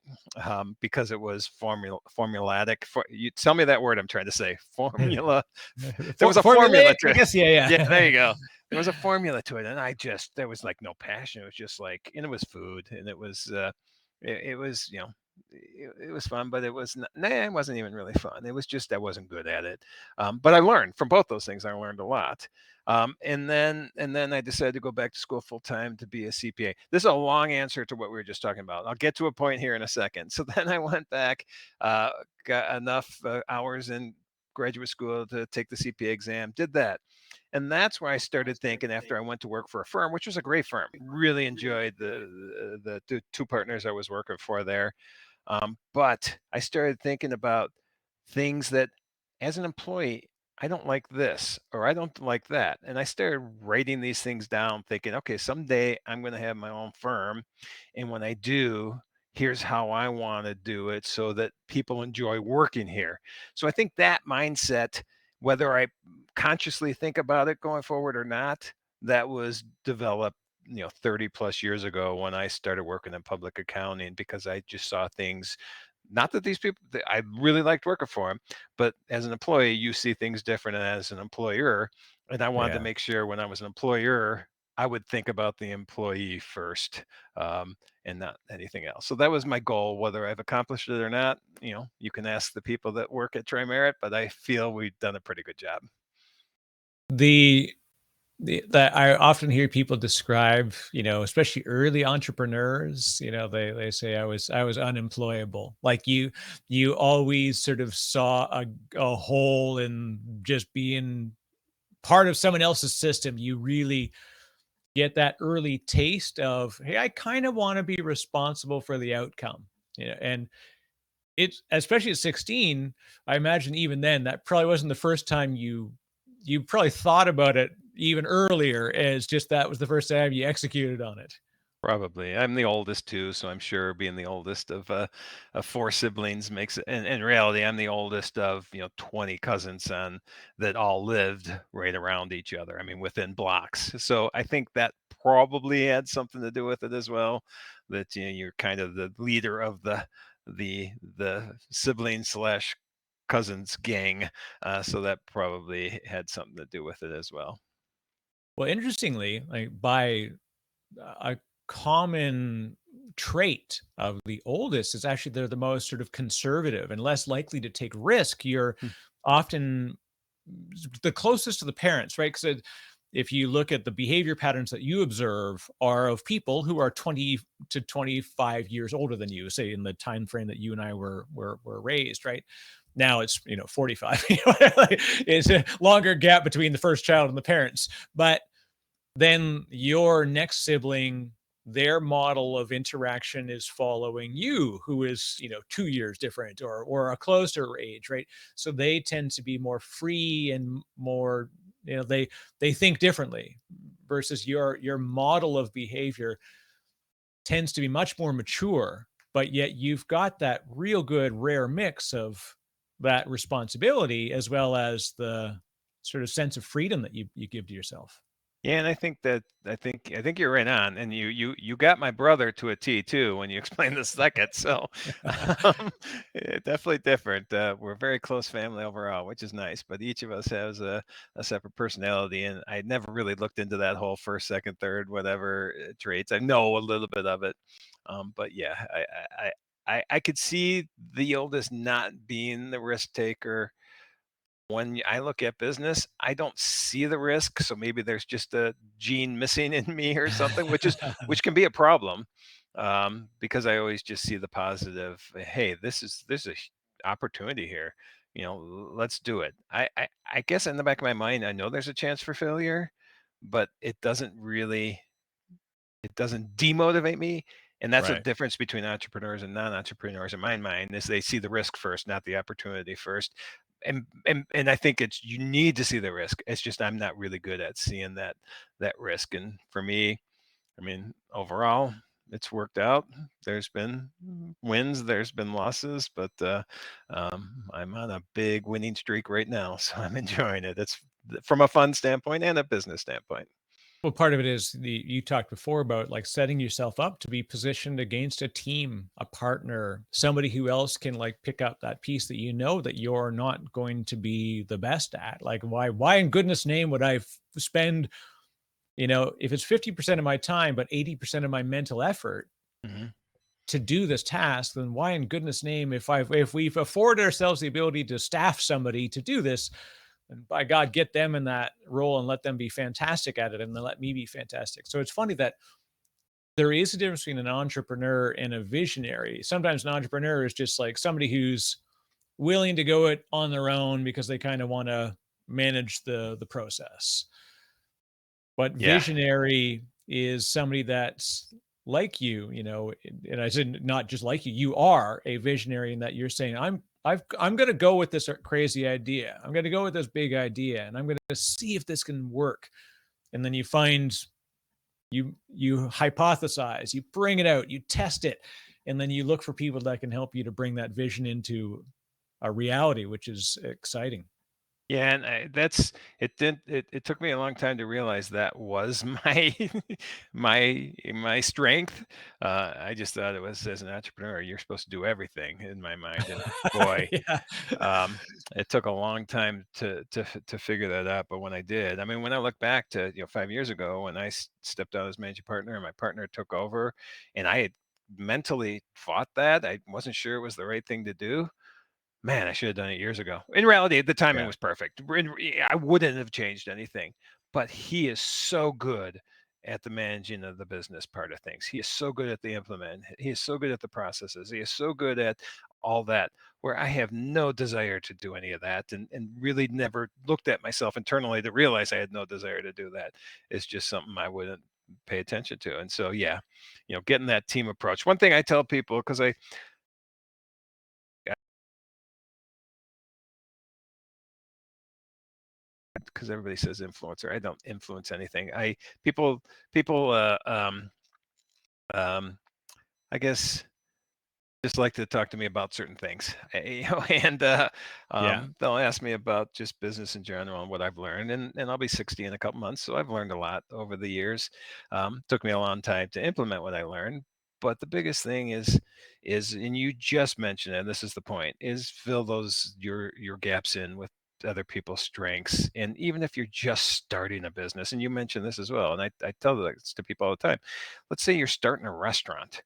because it was formulatic. You tell me that word I'm trying to say. Formula. There was a formula Formulaic, to I it. guess. Yeah, Yeah, there yeah. you go. There was a formula to it, and there was like no passion. It was just like, and it was food, and it was it was, it was fun, but it was not, nah, it wasn't even really fun. It was just, I wasn't good at it. But I learned from both those things. I learned a lot. And then I decided to go back to school full time to be a CPA. This is a long answer to what we were just talking about. I'll get to a point here in a second. So then I went back, uh, got enough hours in graduate school to take the CPA exam, did that. And that's where I started thinking, after I went to work for a firm, which was a great firm. Really enjoyed the two partners I was working for there. But I started thinking about things that, as an employee, I don't like this or I don't like that. And I started writing these things down, thinking, okay, someday I'm going to have my own firm. And when I do, here's how I want to do it so that people enjoy working here. So I think that mindset, whether I consciously think about it going forward or not, that was developed 30 plus years ago when I started working in public accounting, because I just saw things. Not that these people, I really liked working for them, but as an employee, you see things different than as an employer. And I wanted to Yeah. make sure when I was an employer, I would think about the employee first, and not anything else. So that was my goal. Whether I've accomplished it or not, you can ask the people that work at TriMerit, but I feel we've done a pretty good job. The that I often hear people describe, especially early entrepreneurs, they say I was unemployable. Like, you always sort of saw a hole in just being part of someone else's system. You really get that early taste of, hey, I kind of want to be responsible for the outcome. And it's, especially at 16, I imagine even then that probably wasn't the first time you probably thought about it even earlier, as just that was the first time you executed on it. Probably. I'm the oldest too, so I'm sure being the oldest of four siblings makes it. And in reality, I'm the oldest of 20 cousins and that all lived right around each other. I mean, within blocks. So I think that probably had something to do with it as well. That you're kind of the leader of the sibling slash cousins gang. So that probably had something to do with it as well. Well, interestingly, like, by a common trait of the oldest is actually they're the most sort of conservative and less likely to take risk. You're Hmm. often the closest to the parents, right? Because if you look at the behavior patterns that you observe are of people who are 20 to 25 years older than you, say in the time frame that you and I were raised, right? Now it's 45. It's a longer gap between the first child and the parents. But then your next sibling, their model of interaction is following you, who is 2 years different or a closer age, right? So they tend to be more free and more, they think differently, versus your model of behavior tends to be much more mature, but yet you've got that real good rare mix of that responsibility as well as the sort of sense of freedom that you give to yourself. Yeah, and I think you're right on, and you got my brother to a T too when you explained the second. So, um, yeah, definitely different. We're a very close family overall, which is nice. But each of us has a separate personality, and I never really looked into that whole first, second, third, whatever traits. I know a little bit of it, but yeah, I could see the oldest not being the risk taker. When I look at business, I don't see the risk, so maybe there's just a gene missing in me or something, which can be a problem, because I always just see the positive. Hey, this is a opportunity here. Let's do it. I guess in the back of my mind, I know there's a chance for failure, but it doesn't demotivate me. And that's the Right. difference between entrepreneurs and non-entrepreneurs in my mind, is they see the risk first, not the opportunity first. And I think you need to see the risk. It's just I'm not really good at seeing that risk. And for me, I mean, overall, it's worked out. There's been wins, there's been losses, but I'm on a big winning streak right now, so I'm enjoying it. It's from a fun standpoint and a business standpoint. Well, part of it is you talked before about like setting yourself up to be positioned against a team, a partner, somebody who else can like pick up that piece that that you're not going to be the best at. Like why in goodness name would I spend, if it's 50% of my time, but 80% of my mental effort Mhm. to do this task, then why in goodness name, if we've afforded ourselves the ability to staff somebody to do this, and by God, get them in that role and let them be fantastic at it, and then let me be fantastic. So it's funny that there is a difference between an entrepreneur and a visionary. Sometimes an entrepreneur is just like somebody who's willing to go it on their own because they kind of want to manage the process. But Yeah. visionary is somebody that's like and I said not just like you are a visionary in that you're saying, I'm going to go with this crazy idea. I'm going to go with this big idea and I'm going to see if this can work. And then you hypothesize, you bring it out, you test it, and then you look for people that can help you to bring that vision into a reality, which is exciting. Yeah, and it took me a long time to realize that was my my strength. I just thought it was, as an entrepreneur, you're supposed to do everything in my mind. And boy, Yeah. um, it took a long time to figure that out. But when I did, I mean, when I look back to 5 years ago when I stepped out as managing partner and my partner took over, and I had mentally fought that, I wasn't sure it was the right thing to do. Man, I should have done it years ago. In reality, the timing Yeah. was perfect. I wouldn't have changed anything. But he is so good at the managing of the business part of things. He is so good at the implement. He is so good at the processes. He is so good at all that, where I have no desire to do any of that, and really never looked at myself internally to realize I had no desire to do that. It's just something I wouldn't pay attention to. And so, yeah, getting that team approach. One thing I tell people, because everybody says influencer. I don't influence anything. I people um I guess just like to talk to me about certain things. And Yeah. they'll ask me about just business in general and what I've learned. And I'll be 60 in a couple months, so I've learned a lot over the years. Took me a long time to implement what I learned. But the biggest thing is, and you just mentioned it, and this is the point, is fill those your gaps in with other people's strengths. And even if you're just starting a business, and you mentioned this as well, and I tell this to people all the time. Let's say you're starting a restaurant.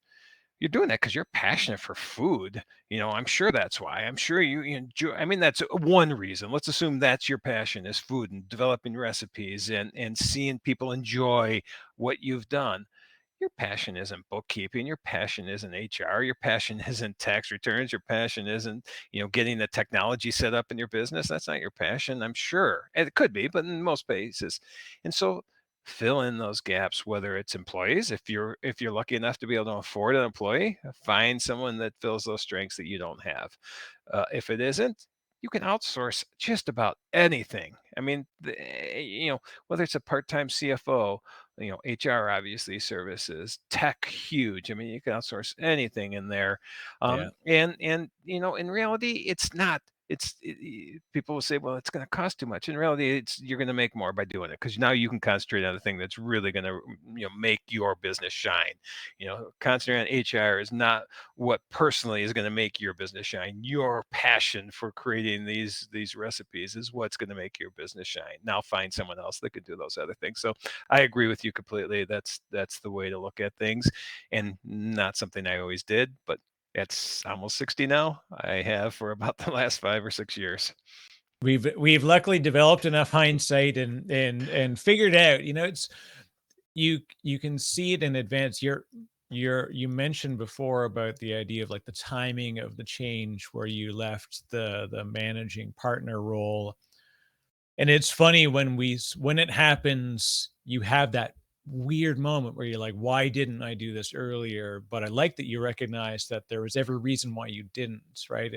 you're doing that because you're passionate for food. I'm sure that's why. I'm sure you enjoy. I mean, that's one reason. Let's assume that's your passion is food and developing recipes and seeing people enjoy what you've done. Your passion isn't bookkeeping. Your passion isn't HR. Your passion isn't tax returns. Your passion isn't, getting the technology set up in your business. That's not your passion, I'm sure. And it could be, but in most cases. And so fill in those gaps, whether it's employees, if you're lucky enough to be able to afford an employee, find someone that fills those strengths that you don't have. If it isn't, you can outsource just about anything. I mean, whether it's a part-time CFO, HR, obviously, services, tech, huge. I mean, you can outsource anything in there. Yeah. And in reality, it's not. People will say, well, it's going to cost too much. In reality, you're going to make more by doing it because now you can concentrate on the thing that's really going to make your business shine. Concentrating on HR is not what personally is going to make your business shine. Your passion for creating these recipes is what's going to make your business shine. Now find someone else that could do those other things. So I agree with you completely. That's the way to look at things, and not something I always did, but it's almost 60 now. I have for about the last 5 or 6 years. We've luckily developed enough hindsight and figured out, it's you can see it in advance. You mentioned before about the idea of like the timing of the change where you left the managing partner role. And it's funny when it happens, you have that weird moment where you're like, why didn't I do this earlier? But I like that you recognize that there was every reason why you didn't, right?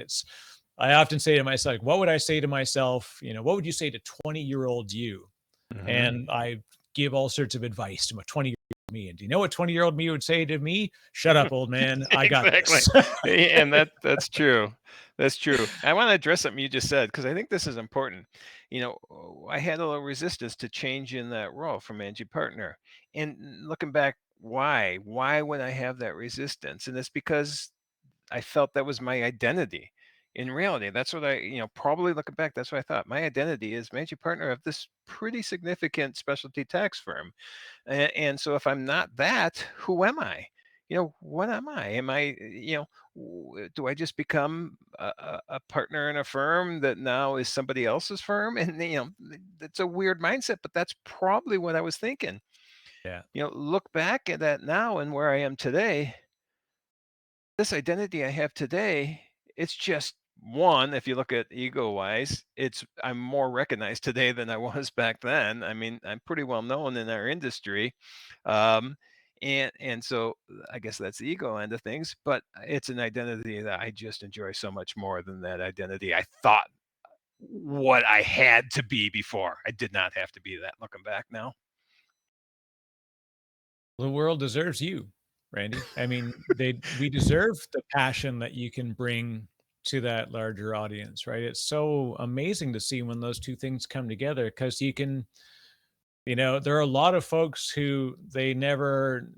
I often say to myself, what would I say to myself? What would you say to 20-year-old you? Mhm. And I give all sorts of advice to my 20-year-old me. And do you know what 20-year-old me would say to me? Shut up, old man. I got Exactly. this. And that's true. That's true. I want to address something you just said because I think this is important. I had a little resistance to change in that role from managing partner. And looking back, why? Why would I have that resistance? And it's because I felt that was my identity. In reality, that's what probably looking back, that's what I thought. My identity is managing partner of this pretty significant specialty tax firm. And so if I'm not that, who am I? What am I? Am I, do I just become a partner in a firm that now is somebody else's firm? And, that's a weird mindset, but that's probably what I was thinking. Yeah. Look back at that now and where I am today, this identity I have today, it's just one, if you look at ego wise, I'm more recognized today than I was back then. I mean, I'm pretty well known in our industry. Um, and so I guess that's the ego end of things, but it's an identity that I just enjoy so much more than that identity I thought what I had to be before. I did not have to be that looking back now. The world deserves you, Randy. I mean, we deserve the passion that you can bring to that larger audience, right? It's so amazing to see when those two things come together because there are a lot of folks who they never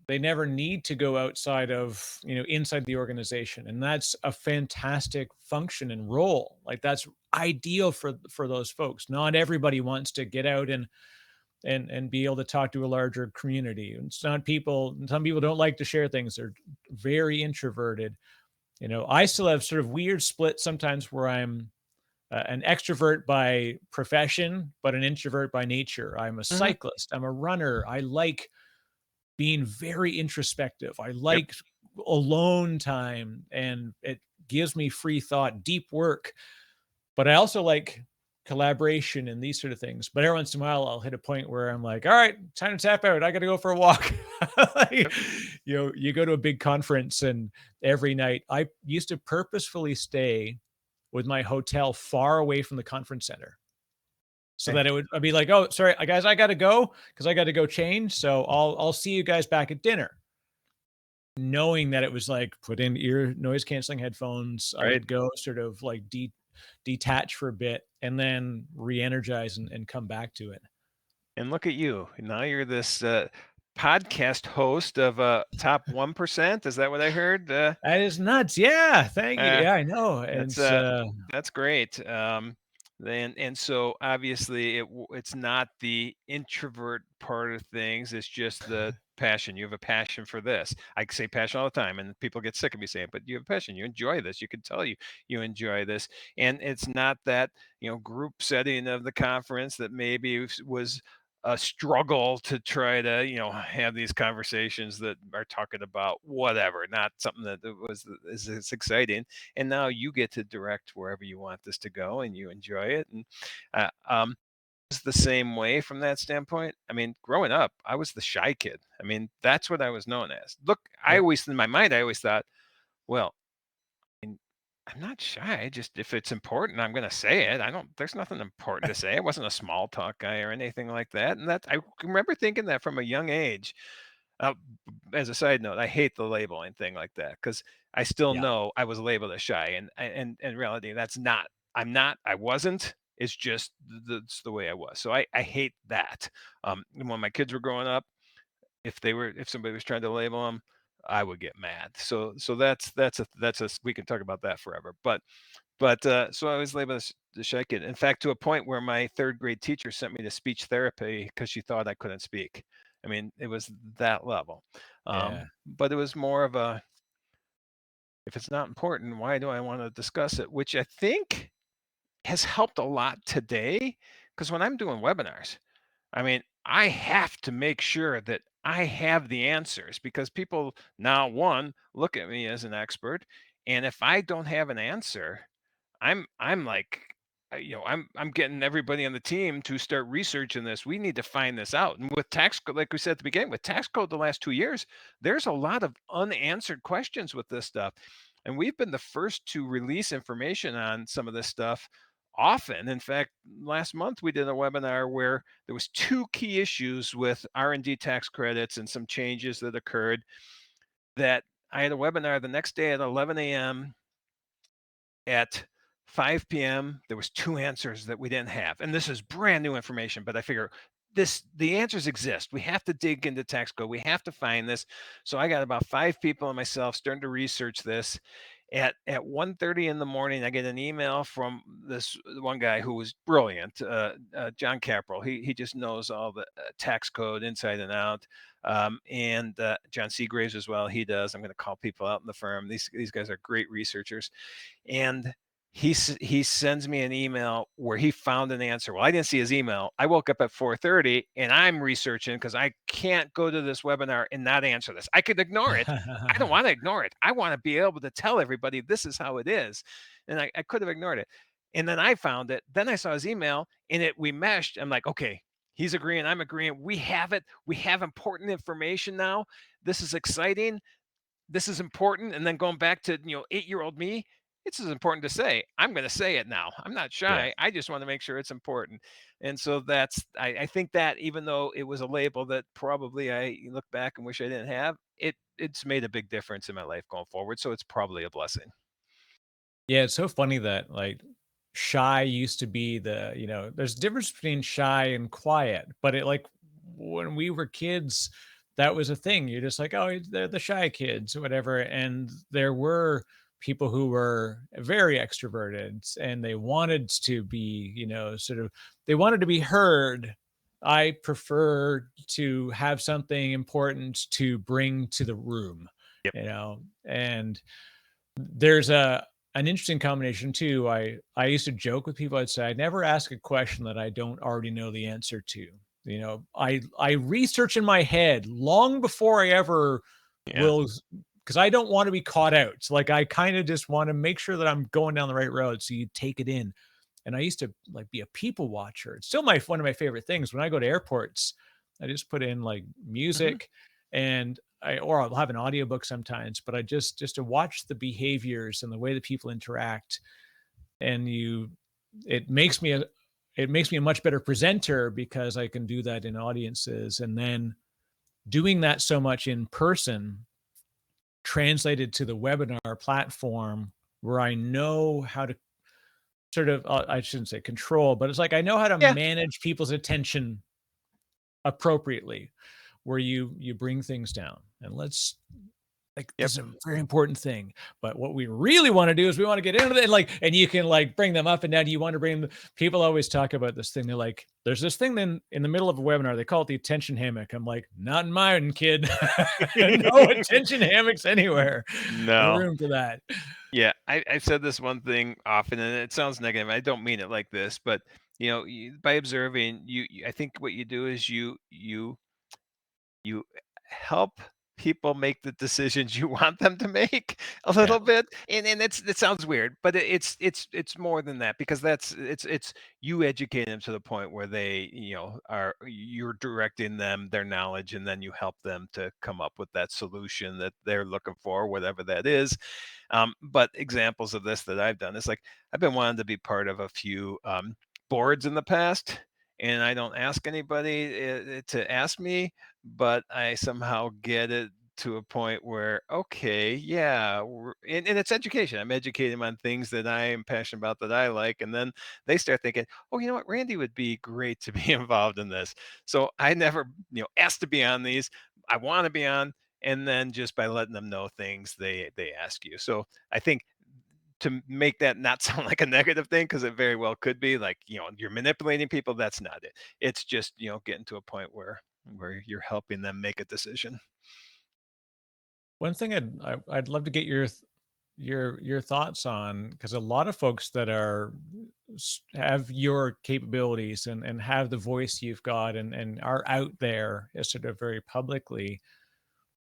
need to go outside of, inside the organization. And that's a fantastic function and role. Like that's ideal for those folks. Not everybody wants to get out and be able to talk to a larger community. And some people don't like to share things. They're very introverted. I still have sort of weird split sometimes where I'm an extrovert by profession, but an introvert by nature. I'm a Mhm. cyclist. I'm a runner. I like being very introspective. I Yep. like alone time and it gives me free thought, deep work. But I also like collaboration and these sort of things. But every once in a while, I'll hit a point where I'm like, all right, time to tap out. I got to go for a walk. Like, Yep. you go to a big conference, and every night I used to purposefully stay with my hotel far away from the conference center so Okay. that I'd be like, oh, sorry, guys, I got to go because I got to go change. So I'll see you guys back at dinner. Knowing that it was like put in ear noise canceling headphones, I Right. could go sort of like detach for a bit and then re-energize and come back to it. And look at you. Now you're this podcast host of top 1%. Is that what I heard? That is nuts. Yeah, thank you. Uh, Yeah, I know. And that's it's uh, that's great. And so obviously it's not the introvert part of things. It's just the passion. You have a passion for this. I say passion all the time, and people get sick of me saying it, but you have a passion. You enjoy this. You can tell you enjoy this, and it's not that group setting of the conference that maybe was a struggle to try to have these conversations that are talking about whatever, not something that is exciting. And now you get to direct wherever you want this to go, and you enjoy it. And it's the same way from that standpoint. I mean, growing up, I was the shy kid. I mean, that's what I was known as. Look, I Yep. always, in my mind, I always thought, well, I'm not shy. Just if it's important, I'm going to say it. I don't, there's nothing important to say. I wasn't a small talk guy or anything like that. And that, I remember thinking that from a young age. Uh, as a side note, I hate the labeling thing like that because I still Yeah. know I was labeled as shy, and in reality, that's not. I'm not. I wasn't. It's just that's the way I was. So I hate that. And when my kids were growing up, if somebody was trying to label them, I would get mad. So that's a we can talk about that forever. But so I was labeled as the shy kid. In fact, to a point where my third grade teacher sent me to speech therapy because she thought I couldn't speak. I mean, it was that level. Yeah. But it was more of a, if it's not important, why do I want to discuss it? Which I think has helped a lot today. Because when I'm doing webinars, I mean, I have to make sure that I have the answers because people now, one, look at me as an expert. And if I don't have an answer, I'm like, I'm getting everybody on the team to start researching this. We need to find this out. And with tax code, like we said at the beginning, with tax code the last 2 years, there's a lot of unanswered questions with this stuff. And we've been the first to release information on some of this stuff often. In fact, last month we did a webinar where there was two key issues with R&D tax credits and some changes that occurred that I had a webinar the next day at 11 a.m. At 5 p.m. there was two answers that we didn't have, and this is brand new information, but I figure the answers exist. We have to dig into tax code. We have to find this. So I got about five people and myself starting to research this. At 1:30 in the morning, I get an email from this one guy who was brilliant, John Caprell. He just knows all the tax code inside and out, and John Seagraves as well. He does. I'm going to call people out in the firm. These guys are great researchers, and he sends me an email where he found an answer. Well, I didn't see his email. I woke up at 4:30 and I'm researching because I can't go to this webinar and not answer this. I could ignore it. I don't want to ignore it. I want to be able to tell everybody this is how it is. And I could have ignored it. And then I found it. Then I saw his email and we meshed. I'm like, okay, he's agreeing. I'm agreeing. We have it. We have important information now. This is exciting. This is important. And then going back to 8-year-old me, it's as important to say. I'm going to say it now. I'm not Yeah. shy. I just want to make sure it's important. And so that's I think that even though it was a label that probably I look back and wish I didn't have, it's made a big difference in my life going forward. So it's probably a blessing. Yeah, it's so funny that like shy used to be there's a difference between shy and quiet, but it like when we were kids, that was a thing. You're just like, oh, they're the shy kids or whatever. And there were people who were very extroverted and they wanted to be, sort of, they wanted to be heard. I prefer to have something important to bring to the room, Yep. and there's an interesting combination too. I used to joke with people. I'd say I never ask a question that I don't already know the answer to. I research in my head long before I ever Yeah. will, because I don't want to be caught out. It's like I kind of just want to make sure that I'm going down the right road. So you take it in. And I used to like be a people watcher. It's still my one of my favorite things. When I go to airports, I just put in like Hmm. music and or I'll have an audiobook sometimes, but I just to watch the behaviors and the way that people interact. And it makes me a it makes me a much better presenter because I can do that in audiences. And then doing that so much in person translated to the webinar platform where I know how to sort of, I shouldn't say control, but it's like I know how to Yeah. manage people's attention appropriately, where you bring things down and let's Like, Yep. this is a very important thing. But what we really want to do is we want to get into it. Like, and you can like bring them up and down. You want to bring them. People always talk about this thing. They're like, there's this thing then in the middle of a webinar, they call it the attention hammock. I'm like, not in mine, kid. No attention hammocks anywhere. No No. room for that. Yeah, I said this one thing often, and it sounds negative. I don't mean it like this, but by observing, I think what you do is you help people make the decisions you want them to make a Yeah. little bit, and it sounds weird, but it's more than that, because it's you educate them to the point where they are you're directing them their knowledge, and then you help them to come up with that solution that they're looking for, whatever that is. But examples of this that I've done is, like, I've been wanting to be part of a few boards in the past, and I don't ask anybody to ask me, but I somehow get it to a point where, okay, yeah, and it's education. I'm educating them on things that I am passionate about, that I like, and then they start thinking, oh, you know what, Randy would be great to be involved in this. So I never, asked to be on these. I want to be on, and then just by letting them know things, they ask you. So I think, to make that not sound like a negative thing, because it very well could be, like, you're manipulating people. That's not it. It's just, getting to a point where you're helping them make a decision. One thing I'd love to get your thoughts on, because a lot of folks that have your capabilities and have the voice you've got and are out there as sort of very publicly,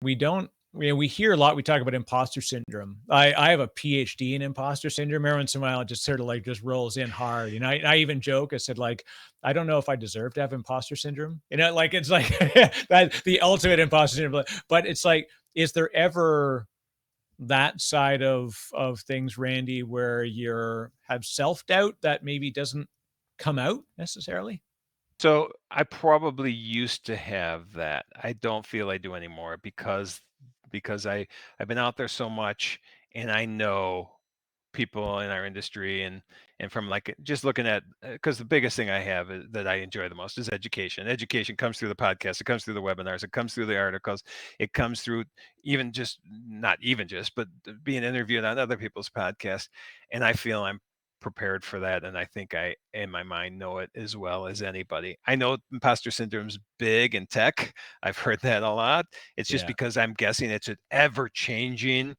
we don't we hear a lot. We talk about imposter syndrome. I have a PhD in imposter syndrome. Every once in a while it just sort of like just rolls in hard. I even joke, I said, like, I don't know if I deserve to have imposter syndrome, like it's like that the ultimate imposter syndrome. But it's like, is there ever that side of things, Randy, where you're have self-doubt that maybe doesn't come out necessarily? So I probably used to have that. I don't feel I do anymore, because I've been out there so much, and I know people in our industry, and from, like, just looking at, because the biggest thing I have that I enjoy the most is education. Education comes through the podcast, it comes through the webinars, it comes through the articles, it comes through, even just not even just, but being interviewed on other people's podcasts, and I feel I'm prepared for that, and I think I, in my mind, know it as well as anybody. I know imposter syndrome's big in tech. I've heard that a lot. It's just Yeah. because I'm guessing it's an ever changing,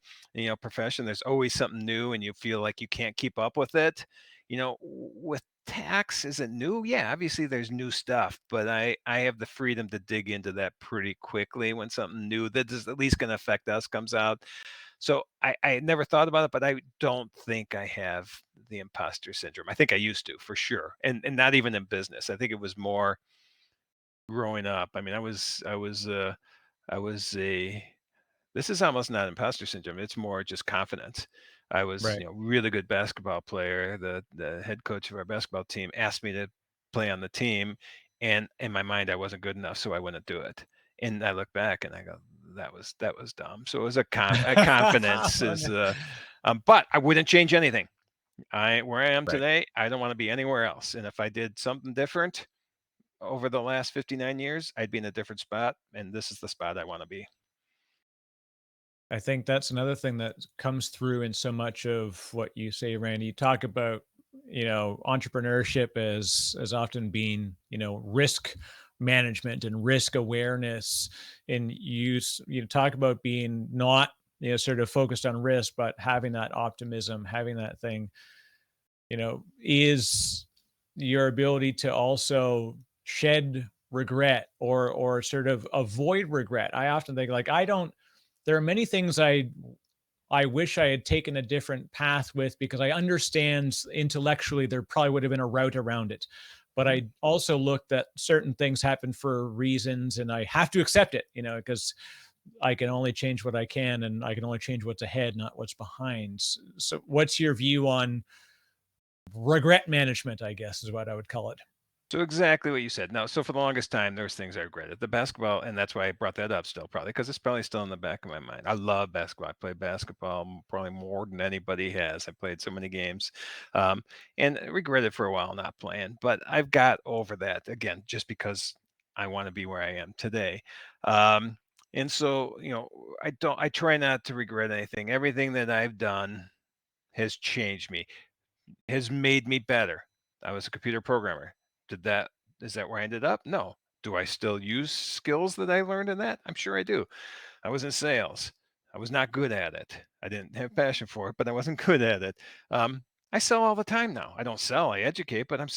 profession. There's always something new, and you feel like you can't keep up with it. With tax, is it new? Yeah, obviously there's new stuff, but I have the freedom to dig into that pretty quickly when something new that is at least going to affect us comes out. So I never thought about it, but I don't think I have the imposter syndrome. I think I used to, for sure, and not even in business. I think it was more growing up. I mean, I was a this is almost not imposter syndrome. It's more just confidence. I was, Right. really good basketball player. The head coach of our basketball team asked me to play on the team, and in my mind, I wasn't good enough, so I wouldn't do it. And I look back and I go, that was dumb. So it was a confidence Oh, is, no. but I wouldn't change anything. Where I am Right. today, I don't want to be anywhere else. And if I did something different over the last 59 years, I'd be in a different spot, and this is the spot I want to be. I think that's another thing that comes through in so much of what you say, Randy. You talk about, entrepreneurship as often being, risk management and risk awareness. And you talk about being not, sort of focused on risk, but having that optimism, having that thing, is your ability to also shed regret or sort of avoid regret. I often think, like, I don't there are many things I wish I had taken a different path with, because I understand intellectually there probably would have been a route around it. But Mhm. I also looked that certain things happen for reasons and I have to accept it, because I can only change what I can and I can only change what's ahead, not what's behind. So what's your view on regret management, I guess is what I would call it? So exactly what you said. No, so for the longest time, there's things I regretted. The basketball, and that's why I brought that up still, probably because it's probably still in the back of my mind. I love basketball. I played basketball probably more than anybody has. I played so many games, um, and I regretted for a while not playing. But I've got over that, again, just because I want to be where I am today. Um, And so, I try not to regret anything. Everything that I've done has changed me, has made me better. I was a computer programmer. Did that Is that where I ended up? No. Do I still use skills that I learned in that? I'm sure I do. I was in sales. I was not good at it. I didn't have passion for it, but I wasn't good at it. I sell all the time now. I don't sell, I educate, but I'm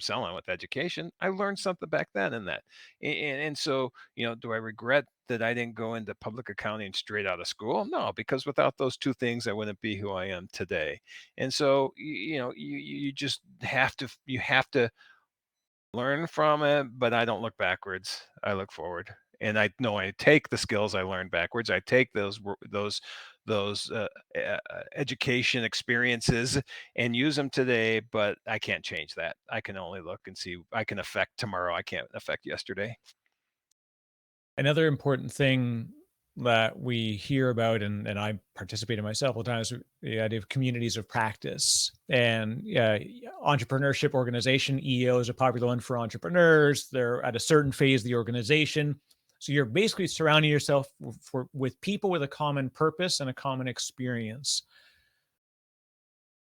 selling with education. I learned something back then in that. And so, do I regret that I didn't go into public accounting straight out of school? No, because without those two things, I wouldn't be who I am today. And so, you just have to learn from it, but I don't look backwards. I look forward. And I know I take the skills I learned backwards. I take those education experiences and use them today, but I can't change that. I can only look and see. I can affect tomorrow. I can't affect yesterday. Another important thing that we hear about, and I participate in myself all the time, is the idea of communities of practice. And entrepreneurship organization, EO is a popular one for entrepreneurs. They're at a certain phase of the organization. So you're basically surrounding yourself with people with a common purpose and a common experience.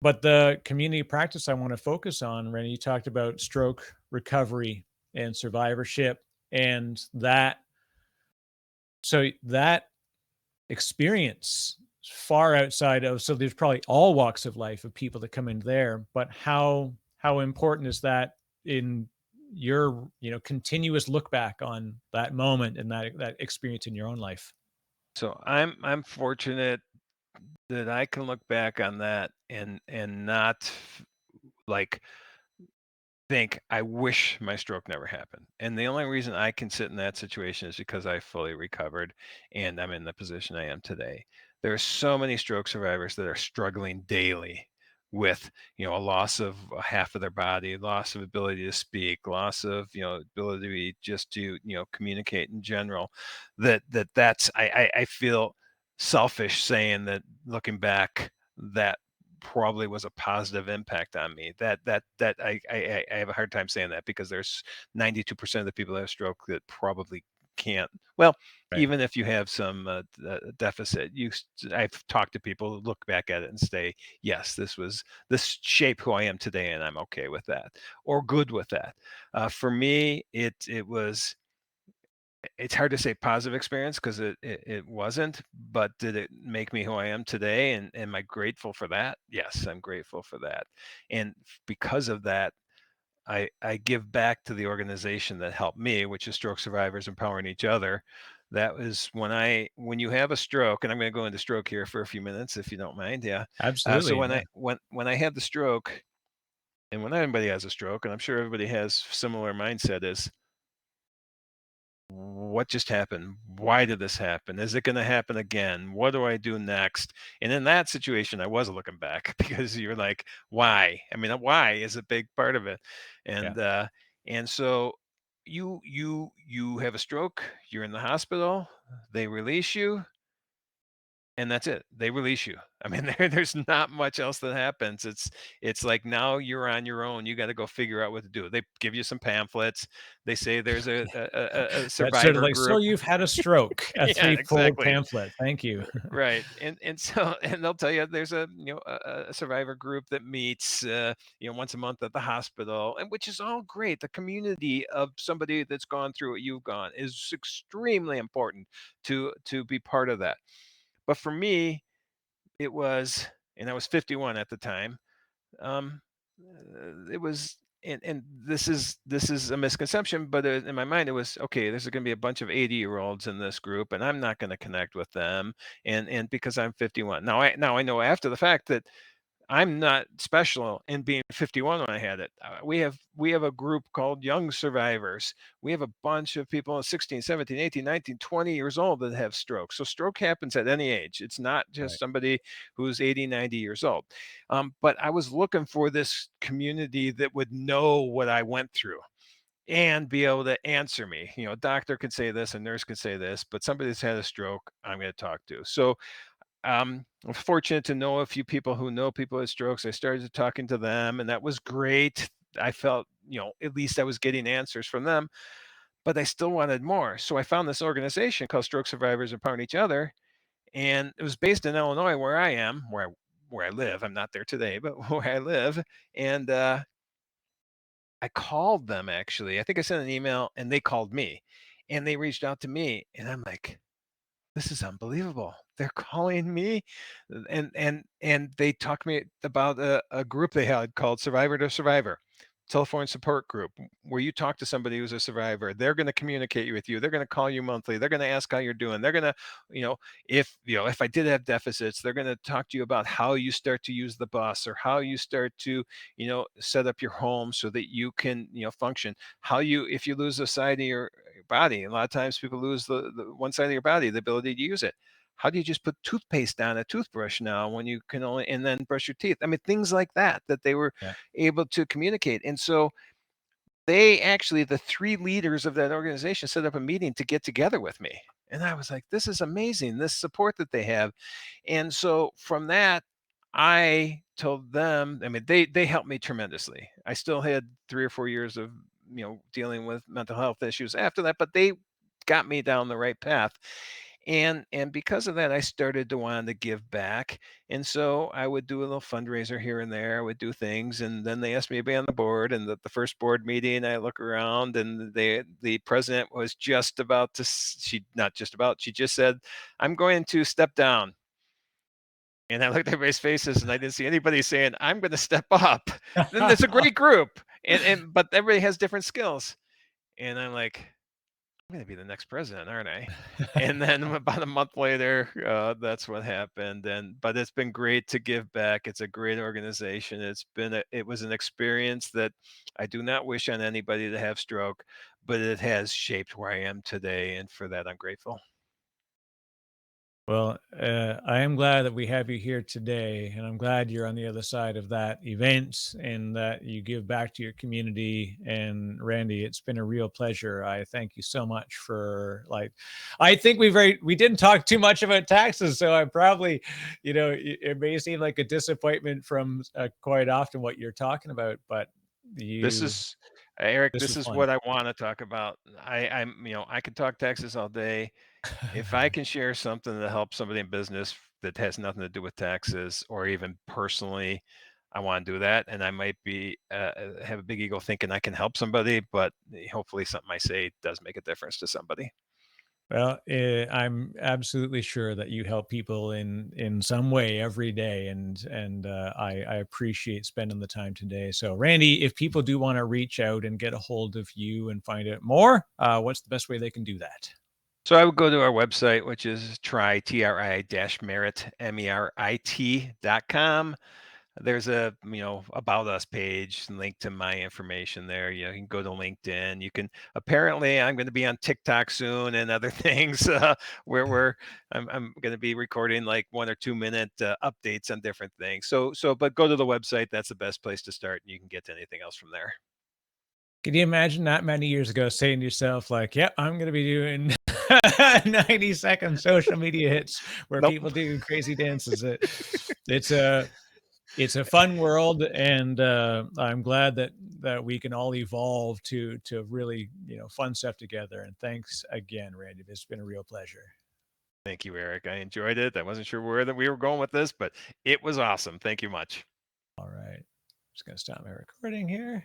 But the community practice I want to focus on, Rennie, you talked about stroke recovery and survivorship, and that experience is far outside of, so there's probably all walks of life of people that come in there, but how important is that in your, continuous look back on that moment and that experience in your own life? So I'm fortunate that I can look back on that and not like think, "I wish my stroke never happened." And the only reason I can sit in that situation is because I fully recovered and I'm in the position I am today. There are so many stroke survivors that are struggling daily with, a loss of half of their body, loss of ability to speak, loss of, ability just to, communicate in general. That's I feel selfish saying that looking back, that probably was a positive impact on me. I have a hard time saying that because there's 92% of the people that have stroke that probably can't. Well, Right. even if you have some deficit, I've talked to people who look back at it and say, yes, this shaped who I am today, and I'm okay with that or good with that. For me, it's hard to say positive experience because it wasn't, but did it make me who I am today? And am I grateful for that? Yes, I'm grateful for that. And because of that, I give back to the organization that helped me, which is Stroke Survivors Empowering Each Other. That was when you have a stroke, and I'm going to go into stroke here for a few minutes, if you don't mind. Yeah. So Absolutely. when Yeah. I had the stroke, and when anybody has a stroke, and I'm sure everybody has similar mindset, is what just happened? Why did this happen? Is it going to happen again? What do I do next? And in that situation, I was looking back because you're like, why? I mean, why is a big part of it. Yeah. And so you have a stroke, you're in the hospital, they release you, and that's it. They release you. I mean, there's not much else that happens. It's like now you're on your own. You got to go figure out what to do. They give you some pamphlets. They say there's a That's sort of survivor like, so group. you've had a stroke, a Yeah, three-fold exactly. pamphlet. Thank you. Right. And so and they'll tell you there's a survivor group that meets once a month at the hospital, and which is all great. The community of somebody that's gone through what you've gone is extremely important to be part of that. But for me, it was, and I was 51 at the time. Um, it was, and this is a misconception, but in my mind, it was okay. There's going to be a bunch of 80-year-olds in this group, and I'm not going to connect with them, and because I'm 51 now I know after the fact that I'm not special in being 51 when I had it. We have a group called Young Survivors. We have a bunch of people 16, 17, 18, 19, 20 years old that have stroke. So stroke happens at any age. It's not just Right. somebody who's 80, 90 years old. But I was looking for this community that would know what I went through and be able to answer me. A doctor could say this, a nurse could say this, but somebody that's had a stroke, I'm going to talk to. So I'm fortunate to know a few people who know people with strokes. I started talking to them, and that was great. I felt, at least I was getting answers from them. but I still wanted more. So I found this organization called Stroke Survivors Empower Each Other, and it was based in Illinois, where I am, where I live. I'm not there today, but where I live. And I called them actually. I think I sent an email, and they called me, and they reached out to me, and I'm like, this is unbelievable. They're calling me, and they talked to me about a group they had called Survivor to Survivor, telephone support group, where you talk to somebody who's a survivor. They're going to communicate with you. They're going to call you monthly. They're going to ask how you're doing. They're going to, you know, if I did have deficits, they're going to talk to you about how you start to use the bus, or how you start to, set up your home so that you can, function. How you, if you lose a side of your body, a lot of times people lose the one side of your body, the ability to use it. How do you just put toothpaste on a toothbrush now when you can only, and then brush your teeth? I mean, things like that, that they were Yeah. able to communicate. And so they actually, the three leaders of that organization, set up a meeting to get together with me. And I was like, this is amazing, this support that they have. And so from that, I told them, I mean, they helped me tremendously. I still had 3 or 4 years of, dealing with mental health issues after that, but they got me down the right path. And because of that, I started to want to give back. And so I would do a little fundraiser here and there. I would do things, and then they asked me to be on the board. And the first board meeting, I look around, and the president was just about to. She not just about. She just said, "I'm going to step down." And I looked at everybody's faces, and I didn't see anybody saying, "I'm going to step up." Then it's a great group, and but everybody has different skills. And I'm like, I'm gonna be the next president, aren't I? And then about a month later, that's what happened. And but it's been great to give back. It's a great organization. It was an experience that I do not wish on anybody to have stroke, but it has shaped where I am today, and for that I'm grateful. Well, I am glad that we have you here today, and I'm glad you're on the other side of that event and that you give back to your community. And Randy, it's been a real pleasure. I thank you so much for I think we didn't talk too much about taxes, so I probably, it may seem like a disappointment from quite often what you're talking about, but This you, is Eric. this This was is fun. what I want to talk about. I could talk Texas all day. If I can share something to help somebody in business that has nothing to do with taxes, or even personally, I want to do that. And I might be have a big ego thinking I can help somebody, but hopefully something I say does make a difference to somebody. Well, I'm absolutely sure that you help people in some way every day, and I appreciate spending the time today. So, Randy, if people do want to reach out and get a hold of you and find out more, what's the best way they can do that? So I would go to our website, which is tri-merit.com. There's a, about us page, and link to my information there. You can go to LinkedIn. You can, apparently I'm going to be on TikTok soon, and other things, where I'm going to be recording like 1 or 2 minute updates on different things. But go to the website. That's the best place to start, and you can get to anything else from there. Can you imagine that many years ago saying to yourself, like, "Yep, I'm going to be doing 90-second social media hits where Nope. people do crazy dances"? It's a It's a fun world, and I'm glad that we can all evolve to really, fun stuff together. And thanks again, Randy. It's been a real pleasure. Thank you, Eric. I enjoyed it. I wasn't sure where that we were going with this, but it was awesome. Thank you much. All right. Just gonna stop my recording here.